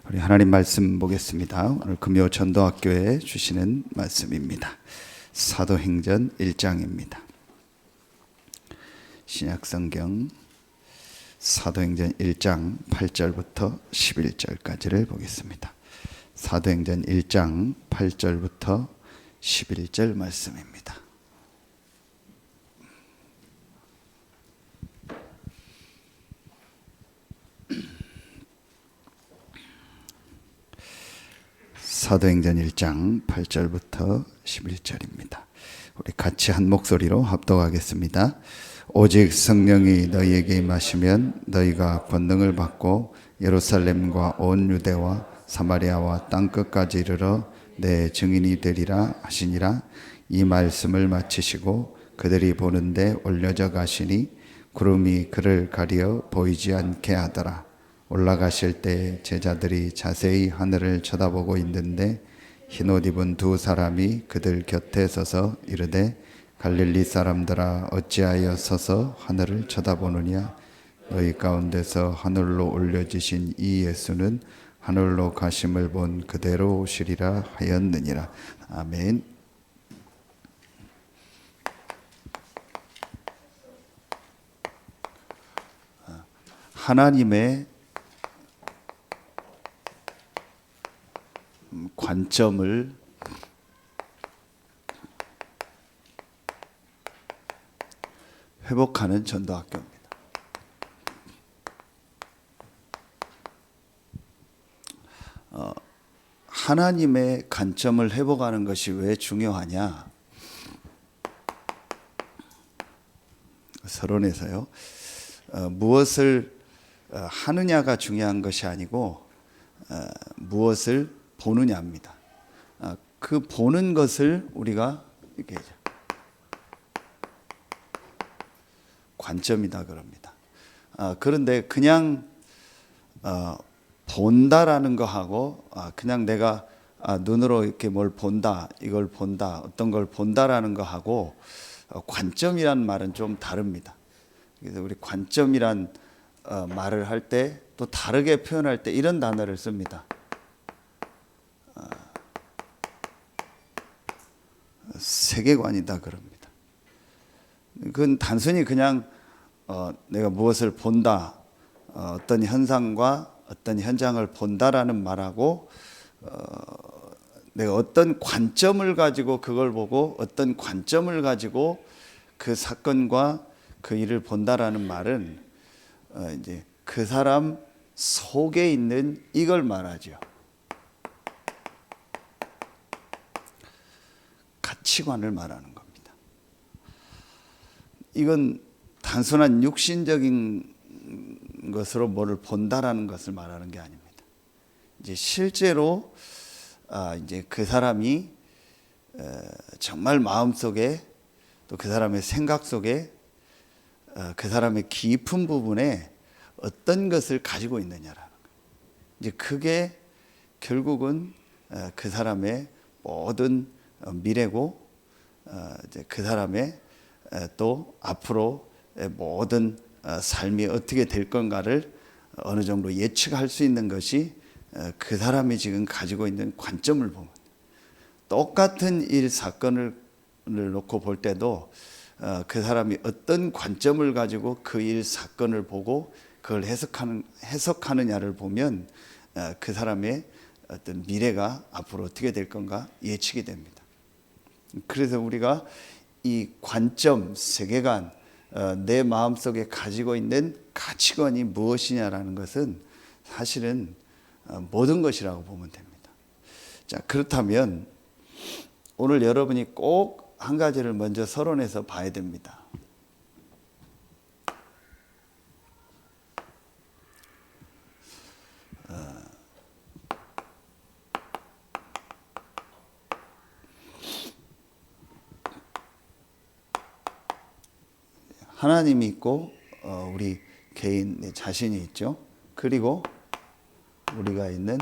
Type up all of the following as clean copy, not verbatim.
우리 하나님 말씀 보겠습니다. 오늘 금요 전도학교에 주시는 말씀입니다. 사도행전 1장입니다. 신약성경 사도행전 1장 8절부터 11절까지를 보겠습니다. 사도행전 1장 8절부터 11절 말씀입니다. 사도행전 1장 8절부터 11절입니다. 우리 같이 한 목소리로 합독하겠습니다. 오직 성령이 너희에게 임하시면 너희가 권능을 받고 예루살렘과 온 유대와 사마리아와 땅끝까지 이르러 내 증인이 되리라 하시니라. 이 말씀을 마치시고 그들이 보는데 올려져 가시니 구름이 그를 가리어 보이지 않게 하더라. 올라가실 때 제자들이 자세히 하늘을 쳐다보고 있는데 흰옷 입은 두 사람이 그들 곁에 서서 이르되 갈릴리 사람들아 어찌하여 서서 하늘을 쳐다보느냐. 너희 가운데서 하늘로 올려지신 이 예수는 하늘로 가심을 본 그대로 오시리라 하였느니라. 아멘. 하나님의 관점을 회복하는 전도학교입니다. 하나님의 관점을 회복하는 것이 왜 중요하냐? 서론에서요. 무엇을 하느냐가 중요한 것이 아니고 무엇을 보느냐입니다. 그 보는 것을 우리가 이렇게 관점이다 그럽니다. 그런데 그냥 본다라는 거하고 그냥 내가 눈으로 이렇게 뭘 본다, 이걸 본다, 어떤 걸 본다라는 거하고 관점이란 말은 좀 다릅니다. 그래서 우리 관점이란 말을 할 때 또 다르게 표현할 때 이런 단어를 씁니다. 세계관이다 그럽니다. 그건 단순히 그냥 내가 무엇을 본다, 어떤 현상과 어떤 현장을 본다라는 말하고 내가 어떤 관점을 가지고 그걸 보고 어떤 관점을 가지고 그 사건과 그 일을 본다라는 말은 이제 그 사람 속에 있는 이걸 말하죠. 가치관을 말하는 겁니다. 이건 단순한 육신적인 것으로 뭐를 본다라는 것을 말하는 게 아닙니다. 이제 실제로 이제 그 사람이 정말 마음속에 또 그 사람의 생각 속에 그 사람의 깊은 부분에 어떤 것을 가지고 있느냐라는 거예요. 이제 그게 결국은 그 사람의 모든 미래고 이제 그 사람의 또 앞으로 모든 삶이 어떻게 될 건가를 어느 정도 예측할 수 있는 것이 그 사람이 지금 가지고 있는 관점을 보면, 똑같은 일 사건을 놓고 볼 때도 그 사람이 어떤 관점을 가지고 그 일 사건을 보고 그걸 해석하느냐를 보면 그 사람의 어떤 미래가 앞으로 어떻게 될 건가 예측이 됩니다. 그래서 우리가 이 관점, 세계관, 내 마음속에 가지고 있는 가치관이 무엇이냐라는 것은 사실은 모든 것이라고 보면 됩니다. 자, 그렇다면 오늘 여러분이 꼭 한 가지를 먼저 서론에서 봐야 됩니다. 하나님이 있고 우리 개인 자신이 있죠. 그리고 우리가 있는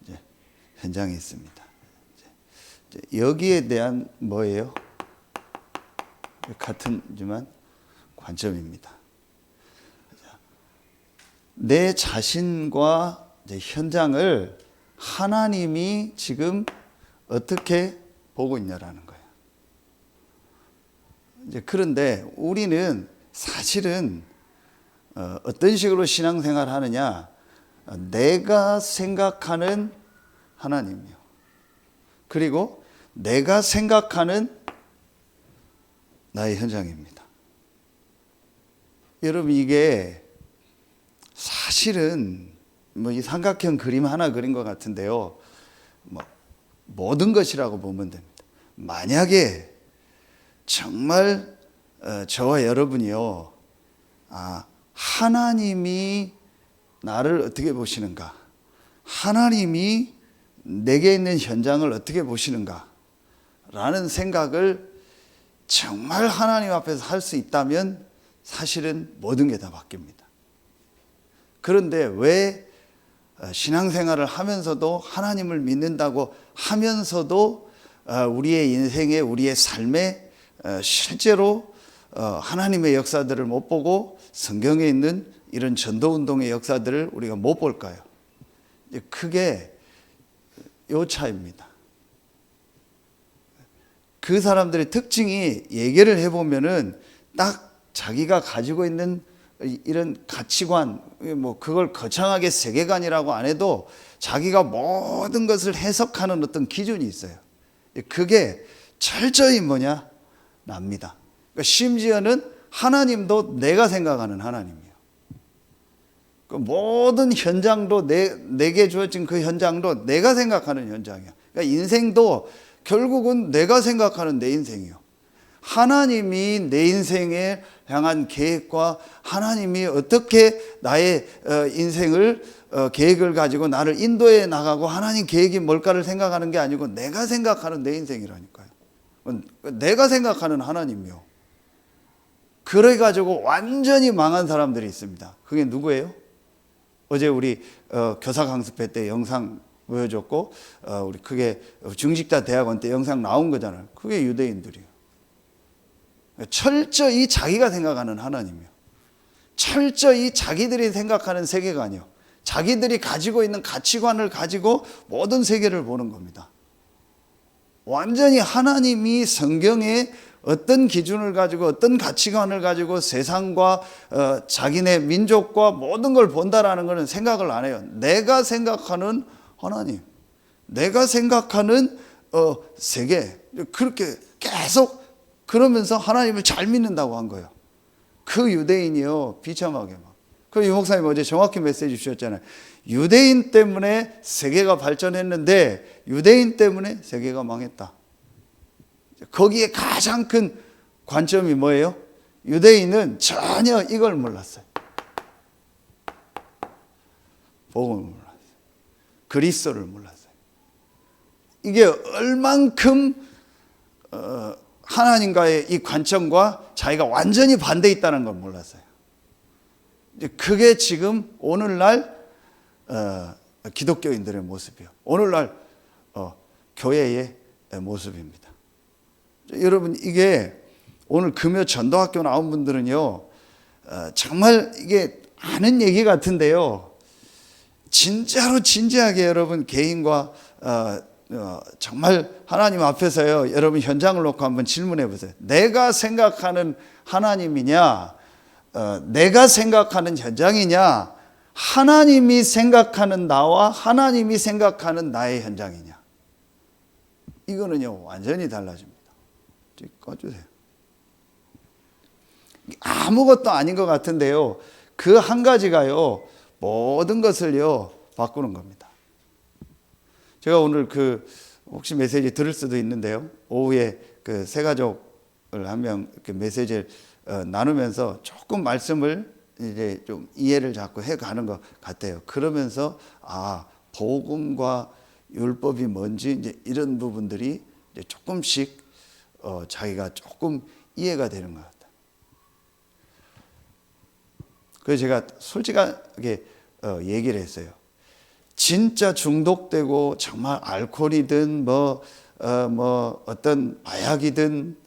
이제 현장이 있습니다. 여기에 대한 뭐예요? 같은지만 관점입니다. 내 자신과 이제 현장을 하나님이 지금 어떻게 보고 있냐라는 거예요. 이제 그런데 우리는 사실은 어떤 식으로 신앙생활 하느냐, 내가 생각하는 하나님이요, 그리고 내가 생각하는 나의 현장입니다. 여러분, 이게 사실은 뭐 이 삼각형 그림 하나 그린 것 같은데요, 뭐 모든 것이라고 보면 됩니다. 만약에 정말 저와 여러분이요, 하나님이 나를 어떻게 보시는가, 하나님이 내게 있는 현장을 어떻게 보시는가 라는 생각을 정말 하나님 앞에서 할 수 있다면 사실은 모든 게 다 바뀝니다. 그런데 왜 신앙생활을 하면서도, 하나님을 믿는다고 하면서도 우리의 인생에, 우리의 삶에 실제로 하나님의 역사들을 못 보고 성경에 있는 이런 전도운동의 역사들을 우리가 못 볼까요? 그게 요 차이입니다. 그 사람들의 특징이 얘기를 해보면은 딱 자기가 가지고 있는 이런 가치관, 뭐 그걸 거창하게 세계관이라고 안 해도 자기가 모든 것을 해석하는 어떤 기준이 있어요. 그게 철저히 뭐냐? 납니다. 그러니까 심지어는 하나님도 내가 생각하는 하나님이에요. 그 모든 현장도 내게 주어진 그 현장도 내가 생각하는 현장이야. 그러니까 인생도 결국은 내가 생각하는 내 인생이요. 하나님이 내 인생에 향한 계획과 하나님이 어떻게 나의 인생을 계획을 가지고 나를 인도해 나가고 하나님 계획이 뭘까를 생각하는 게 아니고 내가 생각하는 내 인생이라니까요. 내가 생각하는 하나님이요. 그래 가지고 완전히 망한 사람들이 있습니다. 그게 누구예요? 어제 우리 교사 강습회 때 영상 보여줬고, 우리 그게 중직자 대학원 때 영상 나온 거잖아요. 그게 유대인들이에요. 철저히 자기가 생각하는 하나님이요, 철저히 자기들이 생각하는 세계관이요, 자기들이 가지고 있는 가치관을 가지고 모든 세계를 보는 겁니다. 완전히 하나님이 성경에 어떤 기준을 가지고 어떤 가치관을 가지고 세상과 자기네 민족과 모든 걸 본다라는 것은 생각을 안 해요. 내가 생각하는 하나님, 내가 생각하는 세계, 그렇게 계속 그러면서 하나님을 잘 믿는다고 한 거예요. 그 유대인이요, 비참하게 막. 그 유 목사님 어제 정확히 메시지 주셨잖아요. 유대인 때문에 세계가 발전했는데 유대인 때문에 세계가 망했다. 거기에 가장 큰 관점이 뭐예요? 유대인은 전혀 이걸 몰랐어요. 복음을 몰랐어요. 그리스도를 몰랐어요. 이게 얼만큼 하나님과의 이 관점과 자기가 완전히 반대 있다는 걸 몰랐어요. 그게 지금 오늘날 기독교인들의 모습이에요. 오늘날 교회의 모습입니다. 여러분, 이게 오늘 금요 전도학교 나온 분들은요, 정말 이게 아는 얘기 같은데요, 진짜로 진지하게 여러분 개인과 정말 하나님 앞에서요, 여러분 현장을 놓고 한번 질문해 보세요. 내가 생각하는 하나님이냐, 내가 생각하는 현장이냐, 하나님이 생각하는 나와 하나님이 생각하는 나의 현장이냐. 이거는요 완전히 달라집니다. 꺼주세요. 아무것도 아닌 것 같은데요, 그 한 가지가요 모든 것을요 바꾸는 겁니다. 제가 오늘 혹시 메시지 들을 수도 있는데요, 오후에 그 세 가족을 한 명 메시지를 나누면서 조금 말씀을 이제 좀 이해를 자꾸 해가는 것 같아요. 그러면서 복음과 율법이 뭔지 이제 이런 부분들이 이제 조금씩 자기가 조금 이해가 되는 것 같아요. 그래서 제가 솔직하게 얘기를 했어요. 진짜 중독되고 정말 알코올이든 어떤 마약이든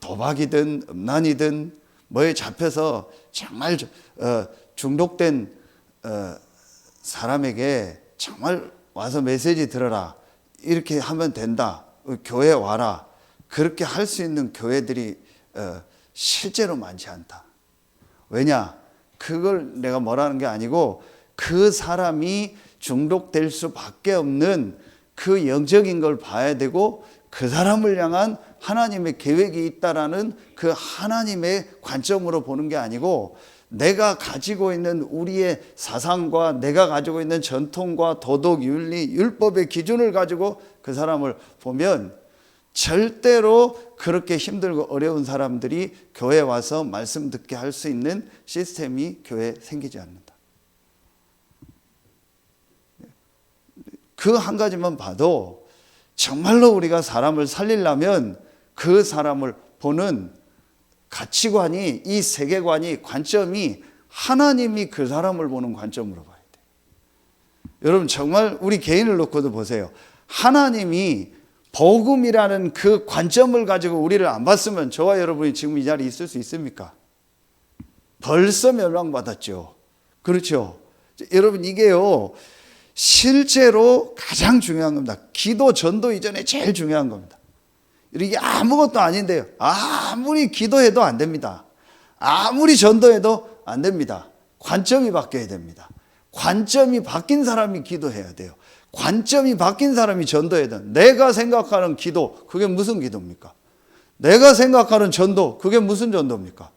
도박이든 음란이든 뭐에 잡혀서 정말 중독된 사람에게 정말 와서 메시지 들어라, 이렇게 하면 된다, 교회 와라, 그렇게 할 수 있는 교회들이 실제로 많지 않다. 왜냐? 그걸 내가 뭐라는 게 아니고 그 사람이 중독될 수밖에 없는 그 영적인 걸 봐야 되고 그 사람을 향한 하나님의 계획이 있다라는 그 하나님의 관점으로 보는 게 아니고 내가 가지고 있는 우리의 사상과 내가 가지고 있는 전통과 도덕, 윤리, 율법의 기준을 가지고 그 사람을 보면 절대로 그렇게 힘들고 어려운 사람들이 교회에 와서 말씀 듣게 할 수 있는 시스템이 교회에 생기지 않는다. 그 한 가지만 봐도 정말로 우리가 사람을 살리려면 그 사람을 보는 가치관이, 이 세계관이, 관점이 하나님이 그 사람을 보는 관점으로 봐야 돼요. 여러분 정말 우리 개인을 놓고도 보세요. 하나님이 복음이라는 그 관점을 가지고 우리를 안 봤으면 저와 여러분이 지금 이 자리에 있을 수 있습니까? 벌써 멸망받았죠. 그렇죠? 여러분 이게요, 실제로 가장 중요한 겁니다. 기도, 전도 이전에 제일 중요한 겁니다. 이게 아무것도 아닌데요, 아무리 기도해도 안 됩니다. 아무리 전도해도 안 됩니다. 관점이 바뀌어야 됩니다. 관점이 바뀐 사람이 기도해야 돼요. 관점이 바뀐 사람이 전도해야 돼요. 내가 생각하는 기도, 그게 무슨 기도입니까? 내가 생각하는 전도, 그게 무슨 전도입니까?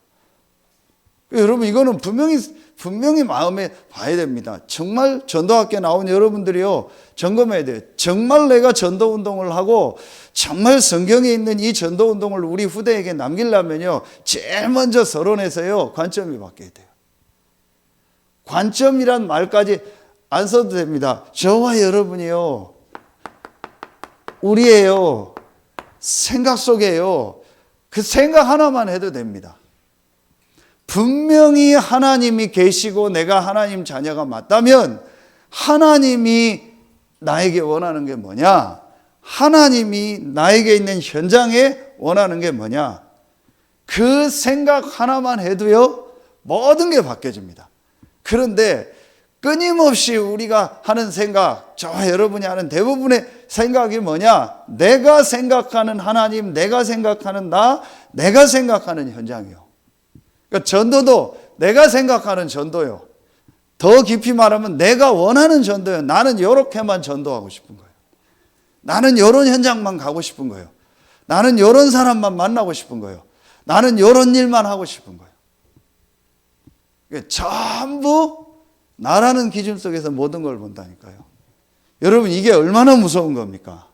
여러분 이거는 분명히 마음에 봐야 됩니다. 정말 전도학교에 나온 여러분들이요, 점검해야 돼요. 정말 내가 전도운동을 하고 정말 성경에 있는 이 전도운동을 우리 후대에게 남기려면요, 제일 먼저 서론에서요 관점이 바뀌어야 돼요. 관점이란 말까지 안 써도 됩니다. 저와 여러분이요, 우리의요 생각 속에요, 그 생각 하나만 해도 됩니다. 분명히 하나님이 계시고 내가 하나님 자녀가 맞다면 하나님이 나에게 원하는 게 뭐냐? 하나님이 나에게 있는 현장에 원하는 게 뭐냐? 그 생각 하나만 해도요, 모든 게 바뀌어집니다. 그런데 끊임없이 우리가 하는 생각, 저와 여러분이 하는 대부분의 생각이 뭐냐? 내가 생각하는 하나님, 내가 생각하는 나, 내가 생각하는 현장이요. 그러니까 전도도 내가 생각하는 전도요. 더 깊이 말하면 내가 원하는 전도요. 나는 이렇게만 전도하고 싶은 거예요. 나는 이런 현장만 가고 싶은 거예요. 나는 이런 사람만 만나고 싶은 거예요. 나는 이런 일만 하고 싶은 거예요. 그러니까 전부 나라는 기준 속에서 모든 걸 본다니까요. 여러분 이게 얼마나 무서운 겁니까?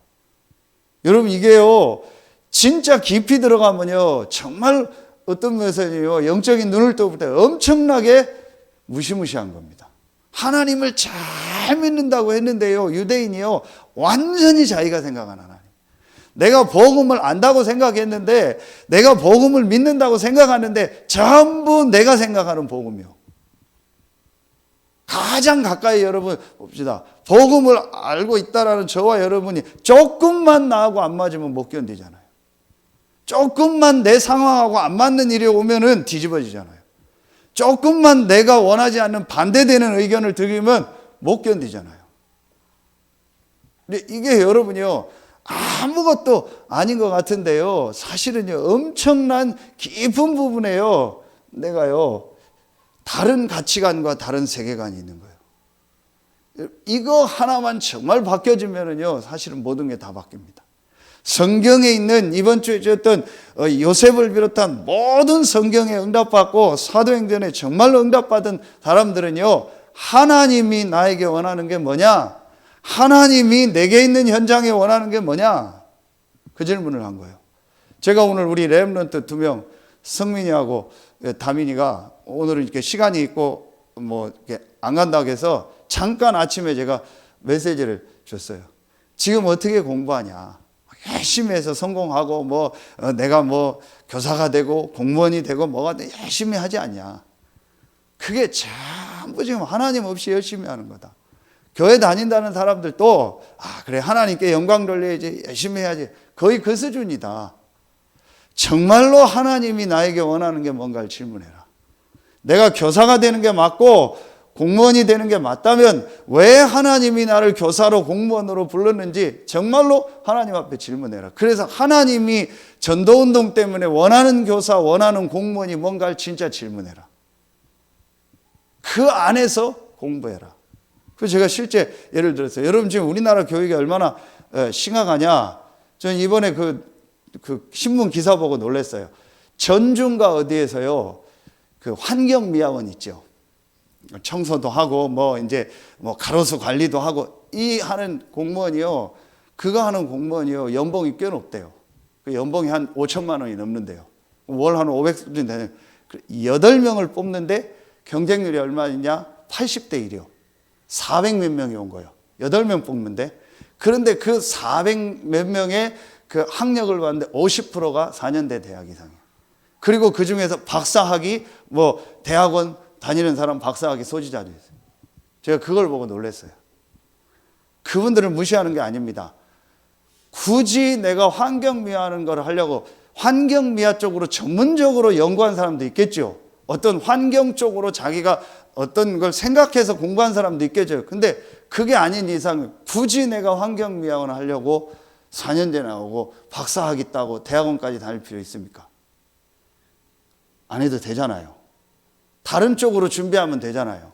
여러분 이게요, 진짜 깊이 들어가면요, 정말 어떤 면에서요, 영적인 눈을 떠볼 때 엄청나게 무시무시한 겁니다. 하나님을 잘 믿는다고 했는데요, 유대인이요 완전히 자기가 생각하는 하나님, 내가 복음을 안다고 생각했는데, 내가 복음을 믿는다고 생각하는데 전부 내가 생각하는 복음이요. 가장 가까이 여러분 봅시다. 복음을 알고 있다라는 저와 여러분이 조금만 나하고 안 맞으면 못 견디잖아요. 조금만 내 상황하고 안 맞는 일이 오면은 뒤집어지잖아요. 조금만 내가 원하지 않는 반대되는 의견을 들으면 못 견디잖아요. 근데 이게 여러분이요, 아무것도 아닌 것 같은데요, 사실은요, 엄청난 깊은 부분에요, 내가요, 다른 가치관과 다른 세계관이 있는 거예요. 이거 하나만 정말 바뀌어지면은요, 사실은 모든 게 다 바뀝니다. 성경에 있는, 이번 주에 줬던 요셉을 비롯한 모든 성경에 응답받고 사도행전에 정말로 응답받은 사람들은요, 하나님이 나에게 원하는 게 뭐냐? 하나님이 내게 있는 현장에 원하는 게 뭐냐? 그 질문을 한 거예요. 제가 오늘 우리 렘넌트 2명, 성민이하고 다민이가 오늘은 이렇게 시간이 있고 뭐 이렇게 안 간다고 해서 잠깐 아침에 제가 메시지를 줬어요. 지금 어떻게 공부하냐? 열심히 해서 성공하고 뭐 내가 뭐 교사가 되고 공무원이 되고 뭐가 되고 열심히 하지 않냐? 그게 전부 지금 하나님 없이 열심히 하는 거다. 교회 다닌다는 사람들도 그래, 하나님께 영광 돌려야지, 열심히 해야지, 거의 그 수준이다. 정말로 하나님이 나에게 원하는 게 뭔가를 질문해라. 내가 교사가 되는 게 맞고 공무원이 되는 게 맞다면 왜 하나님이 나를 교사로 공무원으로 불렀는지 정말로 하나님 앞에 질문해라. 그래서 하나님이 전도운동 때문에 원하는 교사, 원하는 공무원이 뭔가를 진짜 질문해라. 그 안에서 공부해라. 그래서 제가 실제 예를 들어서 여러분 지금 우리나라 교육이 얼마나 심각하냐. 저는 이번에 그 신문 기사 보고 놀랐어요. 전주인가 어디에서요, 그 환경미화원 있죠. 청소도 하고 이제 가로수 관리도 하고 이 하는 공무원이요, 그거 하는 공무원이요, 연봉이 꽤 높대요. 그 연봉이 한 5천만 원이 넘는데요. 월 한 500 수준 되는 8명을 뽑는데 경쟁률이 얼마냐? 80대 1이요. 400 몇 명이 온 거예요. 8명 뽑는데. 그런데 그 400 몇 명의 그 학력을 봤는데 50%가 4년대 대학 이상이에요. 그리고 그 중에서 박사학위, 대학원 다니는 사람 박사학위 소지자도 있어요. 제가 그걸 보고 놀랐어요. 그분들을 무시하는 게 아닙니다. 굳이 내가 환경미화하는 걸 하려고 환경미화 쪽으로 전문적으로 연구한 사람도 있겠죠. 어떤 환경 쪽으로 자기가 어떤 걸 생각해서 공부한 사람도 있겠죠. 근데 그게 아닌 이상 굳이 내가 환경미화원을 하려고 4년제 나오고 박사학위 따고 대학원까지 다닐 필요 있습니까? 안 해도 되잖아요. 다른 쪽으로 준비하면 되잖아요.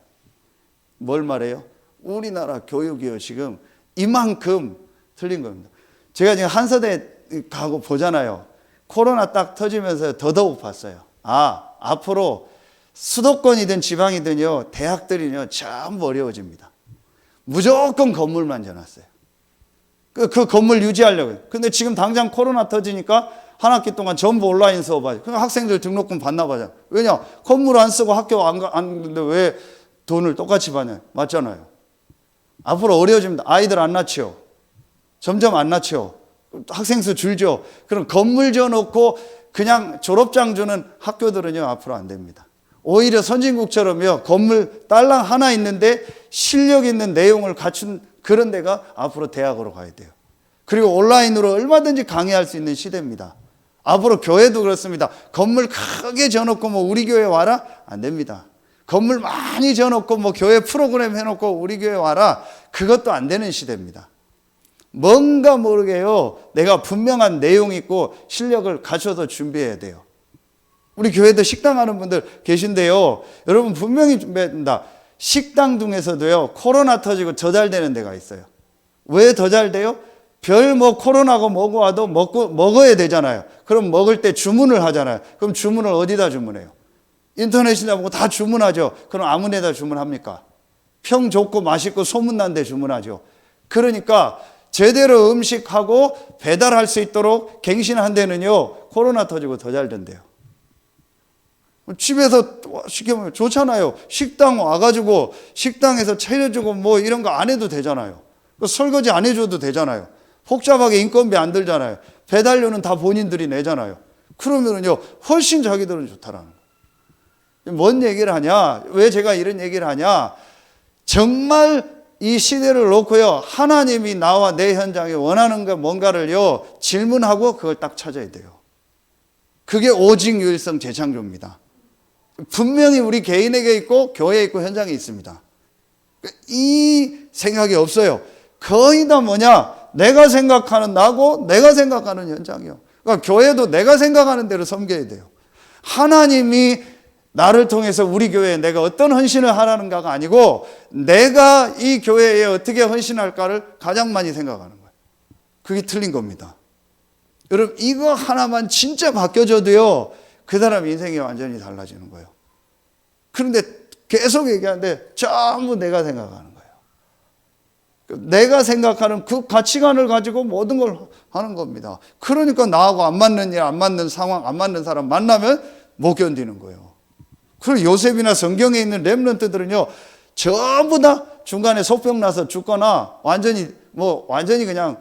뭘 말해요? 우리나라 교육이요, 지금 이만큼 틀린 겁니다. 제가 지금 한서대 가고 보잖아요. 코로나 딱 터지면서 더더욱 봤어요. 앞으로 수도권이든 지방이든요, 대학들이요, 전부 어려워집니다. 무조건 건물만 져놨어요. 그 건물 유지하려고요. 근데 지금 당장 코로나 터지니까 한 학기 동안 전부 온라인 수업하죠. 그럼 학생들 등록금 받나 봐요. 왜냐? 건물 안 쓰고 학교 안 가는데 왜 돈을 똑같이 받냐? 맞잖아요. 앞으로 어려워집니다. 아이들 안 낳죠. 점점 안 낳죠. 학생 수 줄죠. 그럼 건물 지어놓고 그냥 졸업장 주는 학교들은요, 앞으로 안 됩니다. 오히려 선진국처럼요, 건물 딸랑 하나 있는데 실력 있는 내용을 갖춘 그런 데가 앞으로 대학으로 가야 돼요. 그리고 온라인으로 얼마든지 강의할 수 있는 시대입니다. 앞으로 교회도 그렇습니다. 건물 크게 지어놓고 우리 교회 와라? 안 됩니다. 건물 많이 지어놓고 교회 프로그램 해놓고 우리 교회 와라? 그것도 안 되는 시대입니다. 뭔가 모르게요, 내가 분명한 내용 있고 실력을 갖춰서 준비해야 돼요. 우리 교회도 식당 하는 분들 계신데요, 여러분 분명히 준비해야 된다. 식당 중에서도요, 코로나 터지고 더 잘 되는 데가 있어요. 왜 더 잘 돼요? 코로나고 뭐고 와도 먹어야 되잖아요. 그럼 먹을 때 주문을 하잖아요. 그럼 주문을 어디다 주문해요? 인터넷이나 보고 다 주문하죠. 그럼 아무 데다 주문합니까? 평 좋고 맛있고 소문난 데 주문하죠. 그러니까 제대로 음식하고 배달할 수 있도록 갱신한 데는요, 코로나 터지고 더 잘 된대요. 집에서 시켜보면 좋잖아요. 식당 와가지고 식당에서 차려주고 이런 거 안 해도 되잖아요. 설거지 안 해줘도 되잖아요. 복잡하게 인건비 안 들잖아요. 배달료는 다 본인들이 내잖아요. 그러면은요, 훨씬 자기들은 좋다라는 거예요. 뭔 얘기를 하냐? 왜 제가 이런 얘기를 하냐? 정말 이 시대를 놓고요, 하나님이 나와 내 현장에 원하는 거 뭔가를요, 질문하고 그걸 딱 찾아야 돼요. 그게 오직 유일성 재창조입니다. 분명히 우리 개인에게 있고 교회에 있고 현장에 있습니다. 이 생각이 없어요. 거의 다 내가 생각하는 나고 내가 생각하는 현장이요. 그러니까 교회도 내가 생각하는 대로 섬겨야 돼요. 하나님이 나를 통해서 우리 교회에 내가 어떤 헌신을 하라는가가 아니고 내가 이 교회에 어떻게 헌신할까를 가장 많이 생각하는 거예요. 그게 틀린 겁니다. 여러분, 이거 하나만 진짜 바뀌어져도요, 그 사람 인생이 완전히 달라지는 거예요. 그런데 계속 얘기하는데 전부 내가 생각하는 거예요. 내가 생각하는 그 가치관을 가지고 모든 걸 하는 겁니다. 그러니까 나하고 안 맞는 일, 안 맞는 상황, 안 맞는 사람 만나면 못 견디는 거예요. 그리고 요셉이나 성경에 있는 렘넌트들은요, 전부 다 중간에 속병 나서 죽거나 완전히 그냥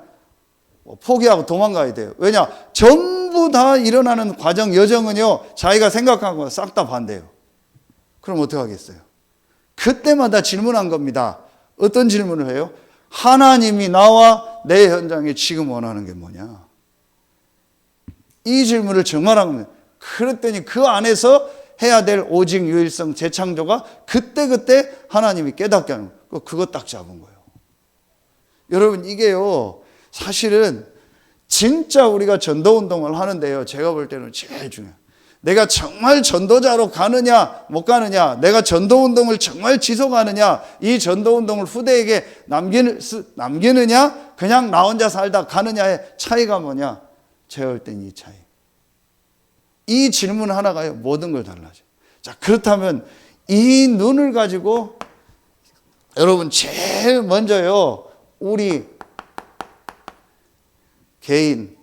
포기하고 도망가야 돼요. 왜냐? 전부 다 일어나는 과정, 여정은요, 자기가 생각한 거 싹 다 반대예요. 그럼 어떻게 하겠어요? 그때마다 질문한 겁니다. 어떤 질문을 해요? 하나님이 나와 내 현장에 지금 원하는 게 뭐냐? 이 질문을 정말 한 겁니다. 그랬더니 그 안에서 해야 될 오직 유일성 재창조가 그때그때 하나님이 깨닫게 하는 거예요. 그거 딱 잡은 거예요. 여러분, 이게요, 사실은 진짜 우리가 전도운동을 하는데요, 제가 볼 때는 제일 중요해요. 내가 정말 전도자로 가느냐 못 가느냐, 내가 전도운동을 정말 지속하느냐, 이 전도운동을 후대에게 남기느냐, 그냥 나 혼자 살다 가느냐의 차이가 뭐냐. 제가 볼 땐 이 차이. 이 질문 하나가요, 모든 걸 달라져요. 자, 그렇다면 이 눈을 가지고 여러분, 제일 먼저요, 우리 개인,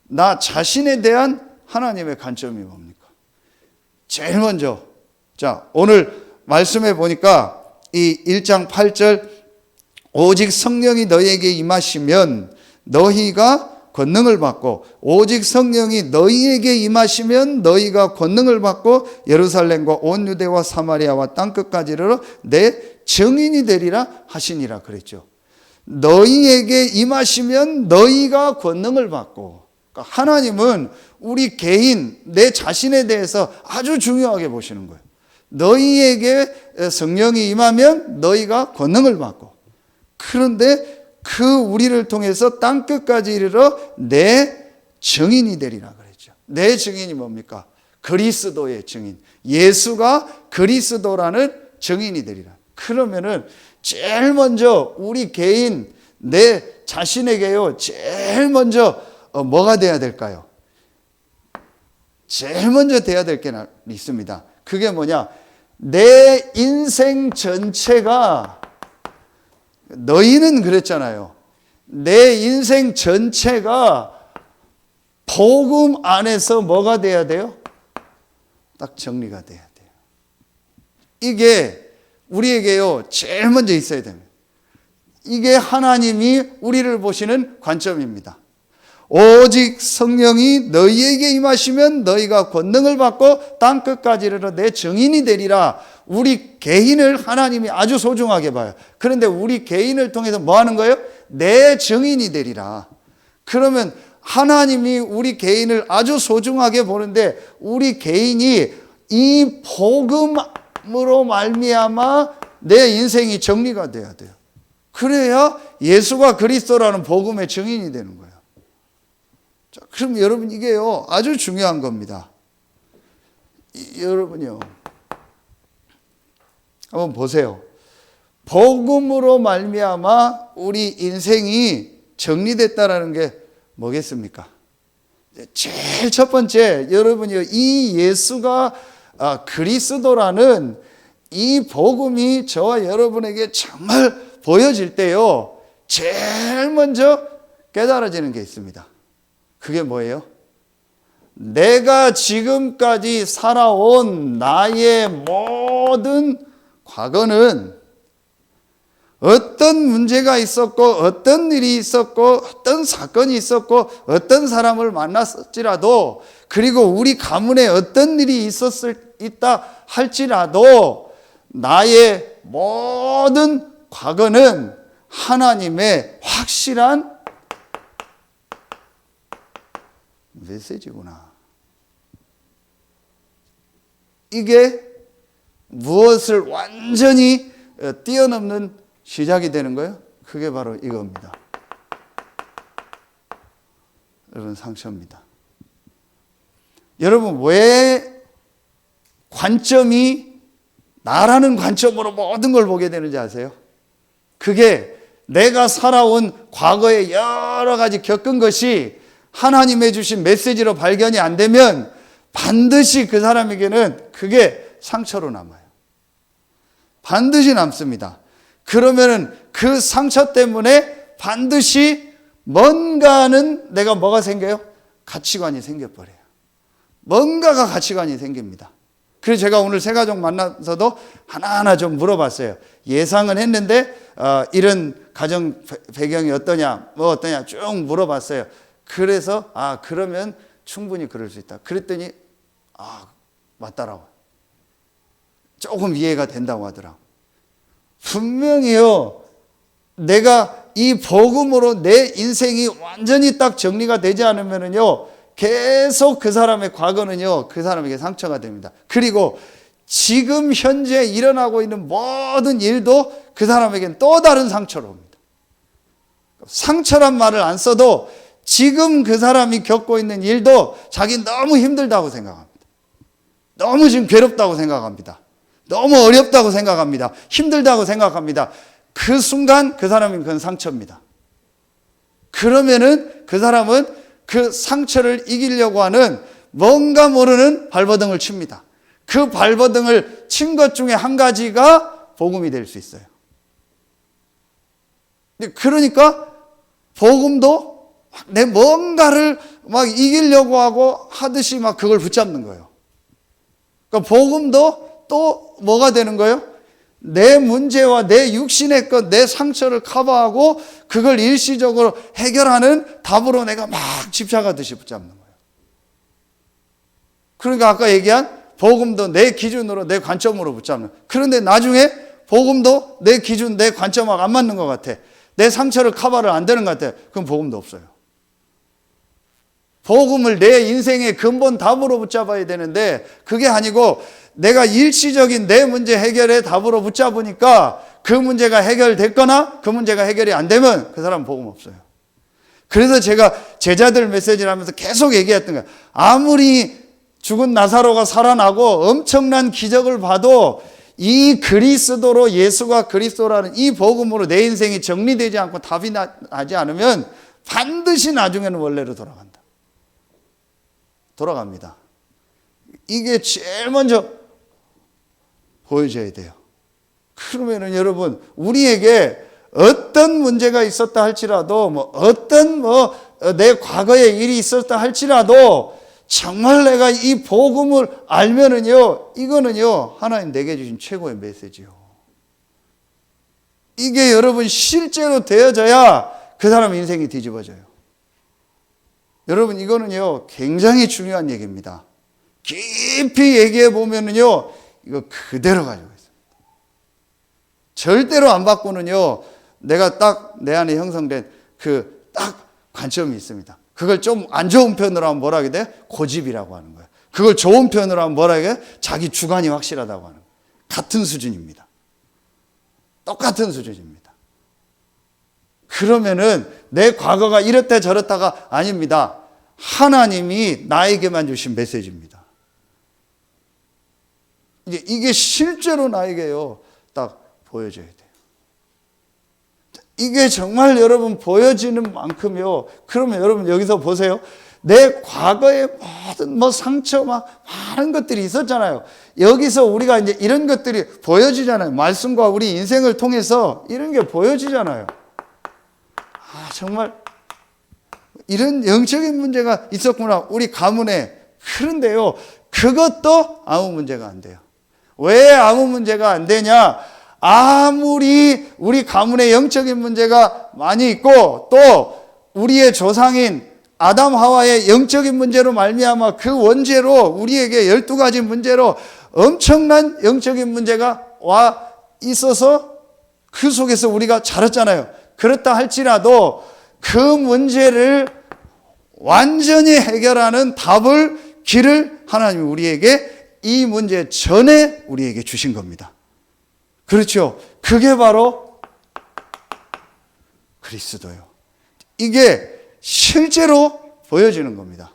나 자신에 대한 하나님의 관점이 뭡니까? 제일 먼저, 자, 오늘 말씀해 보니까 이 1장 8절, 오직 성령이 너희에게 임하시면 너희가 권능을 받고, 오직 성령이 너희에게 임하시면 너희가 권능을 받고 예루살렘과 온 유대와 사마리아와 땅끝까지 이르러 내 증인이 되리라 하시니라 그랬죠. 너희에게 임하시면 너희가 권능을 받고, 그러니까 하나님은 우리 개인, 내 자신에 대해서 아주 중요하게 보시는 거예요. 너희에게 성령이 임하면 너희가 권능을 받고, 그런데 그 우리를 통해서 땅끝까지 이르러 내 증인이 되리라 그랬죠. 내 증인이 뭡니까? 그리스도의 증인. 예수가 그리스도라는 증인이 되리라. 그러면은 제일 먼저 우리 개인, 내 자신에게요, 제일 먼저 뭐가 돼야 될까요? 제일 먼저 돼야 될 게 있습니다. 그게 뭐냐? 내 인생 전체가, 너희는 그랬잖아요. 내 인생 전체가 복음 안에서 뭐가 돼야 돼요? 딱 정리가 돼야 돼요. 이게 우리에게요, 제일 먼저 있어야 됩니다. 이게 하나님이 우리를 보시는 관점입니다. 오직 성령이 너희에게 임하시면 너희가 권능을 받고 땅끝까지 이르러 내 증인이 되리라. 우리 개인을 하나님이 아주 소중하게 봐요. 그런데 우리 개인을 통해서 뭐 하는 거예요? 내 증인이 되리라. 그러면 하나님이 우리 개인을 아주 소중하게 보는데, 우리 개인이 이 복음으로 말미암아 내 인생이 정리가 돼야 돼요. 그래야 예수가 그리스도라는 복음의 증인이 되는 거예요. 자, 그럼 여러분, 이게요, 아주 중요한 겁니다. 여러분요, 한번 보세요. 복음으로 말미암아 우리 인생이 정리됐다라는 게 뭐겠습니까? 제일 첫 번째, 여러분이요, 이 예수가 그리스도라는 이 복음이 저와 여러분에게 정말 보여질 때요, 제일 먼저 깨달아지는 게 있습니다. 그게 뭐예요? 내가 지금까지 살아온 나의 모든 과거는 어떤 문제가 있었고, 어떤 일이 있었고, 어떤 사건이 있었고, 어떤 사람을 만났을지라도, 그리고 우리 가문에 어떤 일이 있다 할지라도, 나의 모든 과거는 하나님의 확실한 메시지구나. 이게 무엇을 완전히 뛰어넘는 시작이 되는 거예요? 그게 바로 이겁니다. 여러분, 상처입니다. 여러분, 왜 관점이 나라는 관점으로 모든 걸 보게 되는지 아세요? 그게 내가 살아온 과거에 여러 가지 겪은 것이 하나님의 주신 메시지로 발견이 안 되면 반드시 그 사람에게는 그게 상처로 남아요. 반드시 남습니다. 그러면은 그 상처 때문에 반드시 뭔가는 내가 뭐가 생겨요? 가치관이 생겨버려요. 뭔가가 가치관이 생깁니다. 그래서 제가 오늘 세 가족 만나서도 하나하나 좀 물어봤어요. 예상은 했는데 이런 가정 배경이 어떠냐, 뭐 어떠냐 쭉 물어봤어요. 그래서 그러면 충분히 그럴 수 있다. 그랬더니 맞더라고요. 조금 이해가 된다고 하더라고요. 분명히요, 내가 이 복음으로 내 인생이 완전히 딱 정리가 되지 않으면요, 계속 그 사람의 과거는요, 그 사람에게 상처가 됩니다. 그리고 지금 현재 일어나고 있는 모든 일도 그 사람에게는 또 다른 상처로 옵니다. 상처란 말을 안 써도 지금 그 사람이 겪고 있는 일도 자기는 너무 힘들다고 생각합니다. 너무 지금 괴롭다고 생각합니다. 너무 어렵다고 생각합니다. 힘들다고 생각합니다. 그 순간 그 사람은 그건 상처입니다. 그러면은 그 사람은 그 상처를 이기려고 하는 뭔가 모르는 발버둥을 칩니다. 그 발버둥을 친 것 중에 한 가지가 복음이 될 수 있어요. 그러니까 복음도 내 뭔가를 막 이기려고 하고 하듯이 막 그걸 붙잡는 거예요. 그러니까 복음도 또 뭐가 되는 거예요? 내 문제와 내 육신의 것, 내 상처를 커버하고 그걸 일시적으로 해결하는 답으로 내가 막 집착하듯이 붙잡는 거예요. 그러니까 아까 얘기한 복음도 내 기준으로, 내 관점으로 붙잡는. 그런데 나중에 복음도 내 기준, 내 관점하고 안 맞는 것 같아. 내 상처를 커버를 안 되는 것 같아. 그럼 복음도 없어요. 복음을 내 인생의 근본 답으로 붙잡아야 되는데 그게 아니고 내가 일시적인 내 문제 해결의 답으로 붙잡으니까 그 문제가 해결됐거나 그 문제가 해결이 안 되면 그 사람은 복음 없어요. 그래서 제가 제자들 메시지를 하면서 계속 얘기했던 거예요. 아무리 죽은 나사로가 살아나고 엄청난 기적을 봐도 이 그리스도로, 예수가 그리스도라는 이 복음으로 내 인생이 정리되지 않고 답이 나지 않으면 반드시 나중에는 원래로 돌아갑니다. 이게 제일 먼저 보여줘야 돼요. 그러면은 여러분, 우리에게 어떤 문제가 있었다 할지라도, 어떤 내 과거에 일이 있었다 할지라도, 정말 내가 이 복음을 알면은요, 이거는요, 하나님 내게 주신 최고의 메시지요. 이게 여러분 실제로 되어져야 그 사람 인생이 뒤집어져요. 여러분, 이거는요, 굉장히 중요한 얘기입니다. 깊이 얘기해 보면은요, 이거 그대로 가지고 있습니다. 절대로 안 바꾸는요, 내가 딱 내 안에 형성된 그 딱 관점이 있습니다. 그걸 좀 안 좋은 편으로 하면 뭐라 하게 돼? 고집이라고 하는 거예요. 그걸 좋은 편으로 하면 뭐라 하게 돼? 자기 주관이 확실하다고 하는 거예요. 같은 수준입니다. 똑같은 수준입니다. 그러면은 내 과거가 이렇다 저렇다가 아닙니다. 하나님이 나에게만 주신 메시지입니다. 이게 실제로 나에게요, 딱 보여줘야 돼요. 이게 정말 여러분 보여지는 만큼요, 그러면 여러분 여기서 보세요. 내 과거에 모든 상처 많은 것들이 있었잖아요. 여기서 우리가 이제 이런 것들이 보여지잖아요. 말씀과 우리 인생을 통해서 이런 게 보여지잖아요. 정말 이런 영적인 문제가 있었구나, 우리 가문에. 그런데요, 그것도 아무 문제가 안 돼요. 왜 아무 문제가 안 되냐? 아무리 우리 가문에 영적인 문제가 많이 있고 또 우리의 조상인 아담 하와의 영적인 문제로 말미암아 그 원죄로 우리에게 12가지 문제로 엄청난 영적인 문제가 와 있어서 그 속에서 우리가 자랐잖아요. 그렇다 할지라도 그 문제를 완전히 해결하는 길을 하나님이 우리에게 이 문제 전에 우리에게 주신 겁니다. 그렇죠. 그게 바로 그리스도요. 이게 실제로 보여지는 겁니다.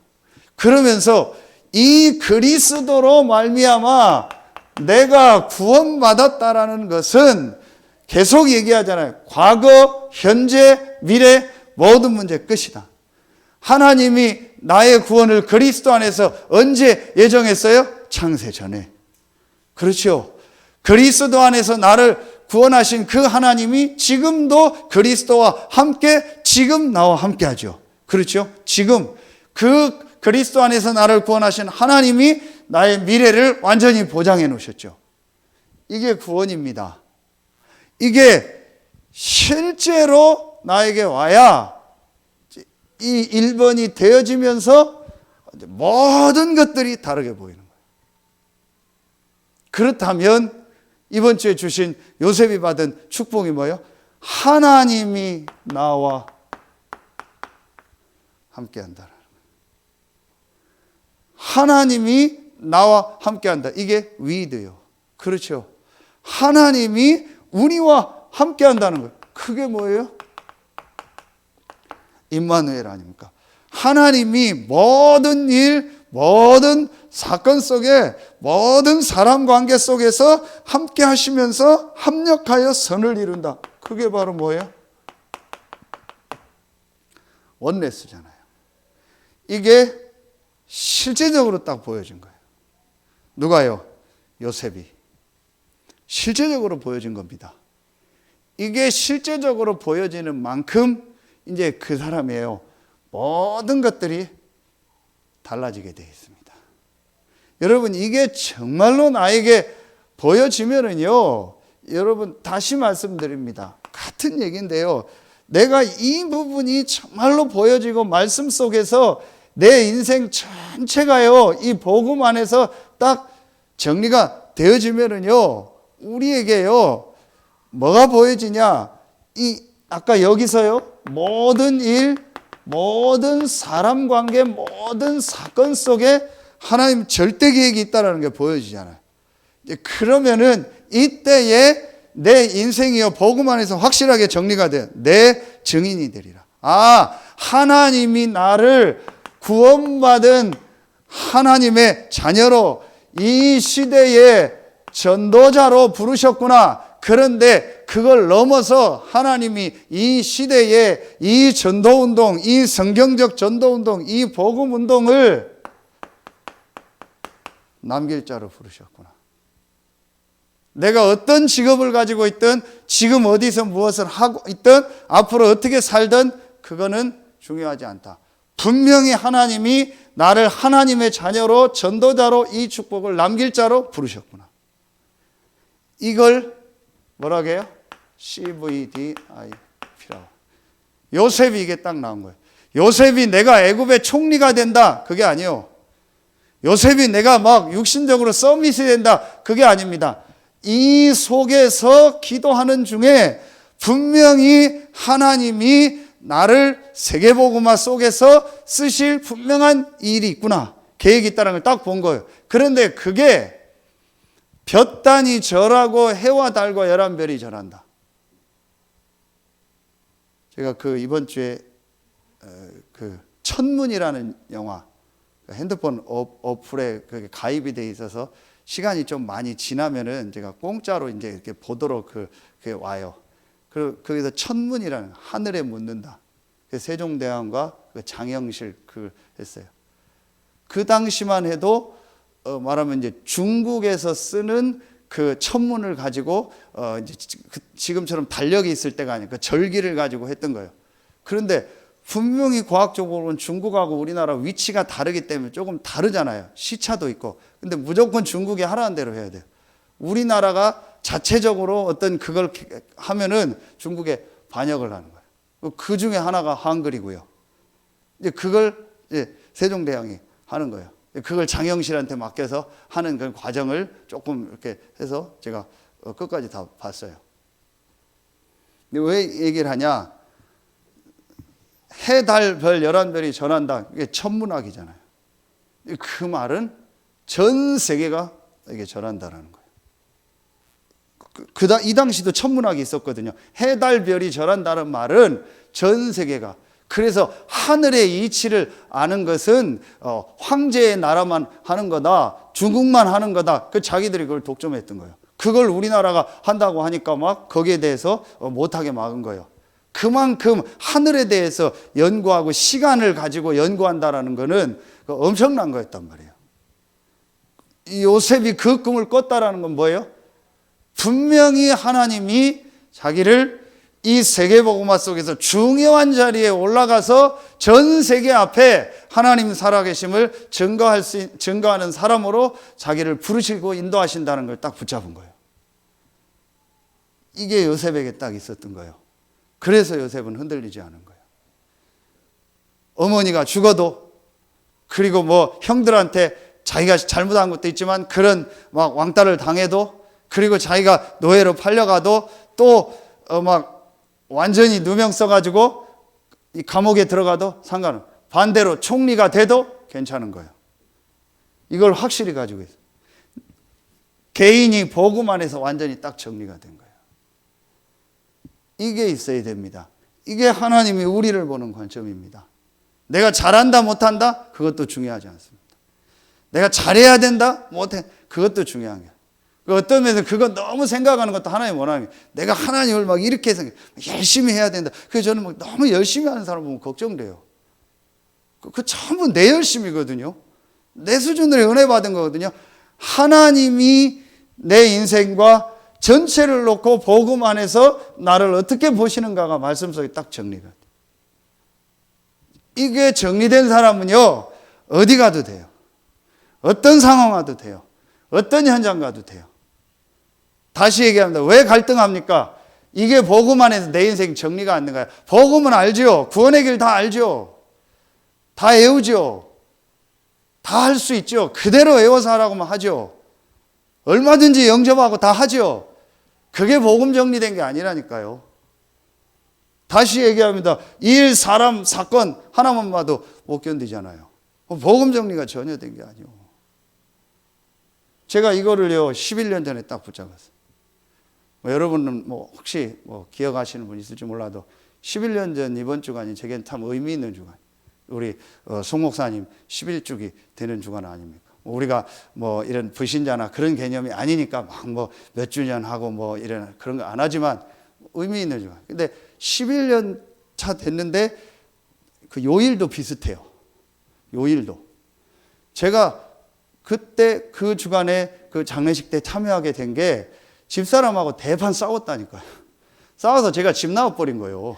그러면서 이 그리스도로 말미암아 내가 구원받았다라는 것은 계속 얘기하잖아요. 과거, 현재, 미래 모든 문제 끝이다. 하나님이 나의 구원을 그리스도 안에서 언제 예정했어요? 창세 전에. 그렇죠. 그리스도 안에서 나를 구원하신 그 하나님이 지금도 그리스도와 함께 지금 나와 함께 하죠. 그렇죠? 지금 그 그리스도 안에서 나를 구원하신 하나님이 나의 미래를 완전히 보장해 놓으셨죠. 이게 구원입니다. 이게 실제로 나에게 와야 이 1번이 되어지면서 모든 것들이 다르게 보이는 거예요. 그렇다면 이번 주에 주신 요셉이 받은 축복이 뭐예요? 하나님이 나와 함께 한다라는 거예요. 하나님이 나와 함께한다. 이게 위드요. 그렇죠. 하나님이 우리와 함께한다는 거예요. 그게 뭐예요? 임마누엘 아닙니까? 하나님이 모든 일, 모든 사건 속에, 모든 사람 관계 속에서 함께 하시면서 합력하여 선을 이룬다. 그게 바로 뭐예요? 원네스잖아요. 이게 실제적으로 딱 보여진 거예요. 누가요? 요셉이. 실제적으로 보여진 겁니다. 이게 실제적으로 보여지는 만큼 이제 그 사람이에요. 모든 것들이 달라지게 되어 있습니다. 여러분, 이게 정말로 나에게 보여지면은요, 여러분 다시 말씀드립니다. 같은 얘기인데요. 내가 이 부분이 정말로 보여지고 말씀 속에서 내 인생 전체가요, 이 복음 안에서 딱 정리가 되어지면은요, 우리에게요, 뭐가 보여지냐? 아까 여기서요, 모든 일, 모든 사람 관계, 모든 사건 속에 하나님 절대 계획이 있다는 게 보여지잖아요. 그러면은 이때에 내 인생이요, 복음 안에서 확실하게 정리가 돼요. 내 증인이 되리라. 하나님이 나를 구원받은 하나님의 자녀로 이 시대의 전도자로 부르셨구나. 그런데 그걸 넘어서 하나님이 이 시대에 이 전도운동, 이 성경적 전도운동, 이 복음운동을 남길 자로 부르셨구나. 내가 어떤 직업을 가지고 있든, 지금 어디서 무엇을 하고 있든, 앞으로 어떻게 살든 그거는 중요하지 않다. 분명히 하나님이 나를 하나님의 자녀로, 전도자로 이 축복을 남길 자로 부르셨구나. 이걸 뭐라고 해요? CVDIP라고. 요셉이 이게 딱 나온 거예요. 요셉이 내가 애굽의 총리가 된다, 그게 아니에요. 요셉이 내가 막 육신적으로 서밋이 된다, 그게 아닙니다. 이 속에서 기도하는 중에 분명히 하나님이 나를 세계복음화 속에서 쓰실 분명한 일이 있구나, 계획이 있다는 걸 딱 본 거예요. 그런데 그게 볕단이 절하고 해와 달과 11별이 절한다. 제가 이번 주에 천문이라는 영화, 핸드폰 어플에 그게 가입이 돼 있어서 시간이 좀 많이 지나면은 제가 공짜로 이제 이렇게 보도록 그게 와요. 거기서 천문이라는, 하늘에 묻는다. 세종대왕과 장영실 했어요. 그 당시만 해도 말하면 이제 중국에서 쓰는 그 천문을 가지고 이제 지금처럼 달력이 있을 때가 아니고 절기를 가지고 했던 거예요. 그런데 분명히 과학적으로는 중국하고 우리나라 위치가 다르기 때문에 조금 다르잖아요. 시차도 있고. 근데 무조건 중국이 하라는 대로 해야 돼요. 우리나라가 자체적으로 어떤 그걸 하면은 중국에 반역을 하는 거예요. 그 중에 하나가 한글이고요. 이제 그걸 이제 세종대왕이 하는 거예요. 그걸 장영실한테 맡겨서 하는 그 과정을 조금 이렇게 해서 제가 끝까지 다 봤어요. 근데 왜 얘기를 하냐? 해, 달, 별 11별이 전한다. 이게 천문학이잖아요. 그 말은 전 세계가 이게 전한다라는 거예요. 이 당시도 천문학이 있었거든요. 해, 달, 별이 전한다는 말은 전 세계가. 그래서 하늘의 이치를 아는 것은 황제의 나라만 하는 거다, 중국만 하는 거다. 자기들이 그걸 독점했던 거예요. 그걸 우리나라가 한다고 하니까 막 거기에 대해서 못하게 막은 거예요. 그만큼 하늘에 대해서 연구하고 시간을 가지고 연구한다라는 거는 엄청난 거였단 말이에요. 이 요셉이 그 꿈을 꿨다라는 건 뭐예요? 분명히 하나님이 자기를 이 세계복음화 속에서 중요한 자리에 올라가서 전 세계 앞에 하나님 살아계심을 증거하는 사람으로 자기를 부르시고 인도하신다는 걸 딱 붙잡은 거예요. 이게 요셉에게 딱 있었던 거예요. 그래서 요셉은 흔들리지 않은 거예요. 어머니가 죽어도, 그리고 뭐 형들한테 자기가 잘못한 것도 있지만 그런 막 왕따를 당해도, 그리고 자기가 노예로 팔려가도, 또 막 완전히 누명 써가지고 이 감옥에 들어가도 상관은, 반대로 총리가 돼도 괜찮은 거예요. 이걸 확실히 가지고 있어요. 개인이 복음 안에서 완전히 딱 정리가 된 거예요. 이게 있어야 됩니다. 이게 하나님이 우리를 보는 관점입니다. 내가 잘한다 못한다 그것도 중요하지 않습니다. 내가 잘해야 된다 못해 그것도 중요한 거예요. 어떤 면에서 그거 너무 생각하는 것도 하나님 원하는 거예요. 내가 하나님을 막 이렇게 생각 열심히 해야 된다. 그래서 저는 막 너무 열심히 하는 사람 보면 걱정돼요. 그 전부 내 열심이거든요. 내 수준으로 은혜 받은 거거든요. 하나님이 내 인생과 전체를 놓고 복음 안에서 나를 어떻게 보시는가가 말씀 속에 딱 정리가 돼요. 이게 정리된 사람은요, 어디 가도 돼요. 어떤 상황 가도 돼요. 어떤 현장 가도 돼요. 다시 얘기합니다. 왜 갈등합니까? 이게 복음 안에서 내 인생 정리가 안 된 거야. 복음은 알죠. 구원의 길 다 알죠. 다 외우죠. 다 할 수 있죠. 그대로 외워서 하라고만 하죠. 얼마든지 영접하고 다 하죠. 그게 복음 정리된 게 아니라니까요. 다시 얘기합니다. 일, 사람, 사건 하나만 봐도 못 견디잖아요. 복음 정리가 전혀 된 게 아니에요. 제가 이거를요 11년 전에 딱 붙잡았어요. 여러분은 혹시 기억하시는 분 있을지 몰라도 11년 전 이번 주간이 제겐 참 의미 있는 주간. 우리 송 목사님 11주기 되는 주간 아닙니까? 우리가 이런 불신자나 그런 개념이 아니니까 막 몇 주년 하고 이런 그런 거 안 하지만 의미 있는 주간. 근데 11년 차 됐는데 그 요일도 비슷해요. 요일도. 제가 그때 그 주간에 그 장례식 때 참여하게 된 게 집사람하고 대판 싸웠다니까요. 싸워서 제가 집 나와버린 거예요.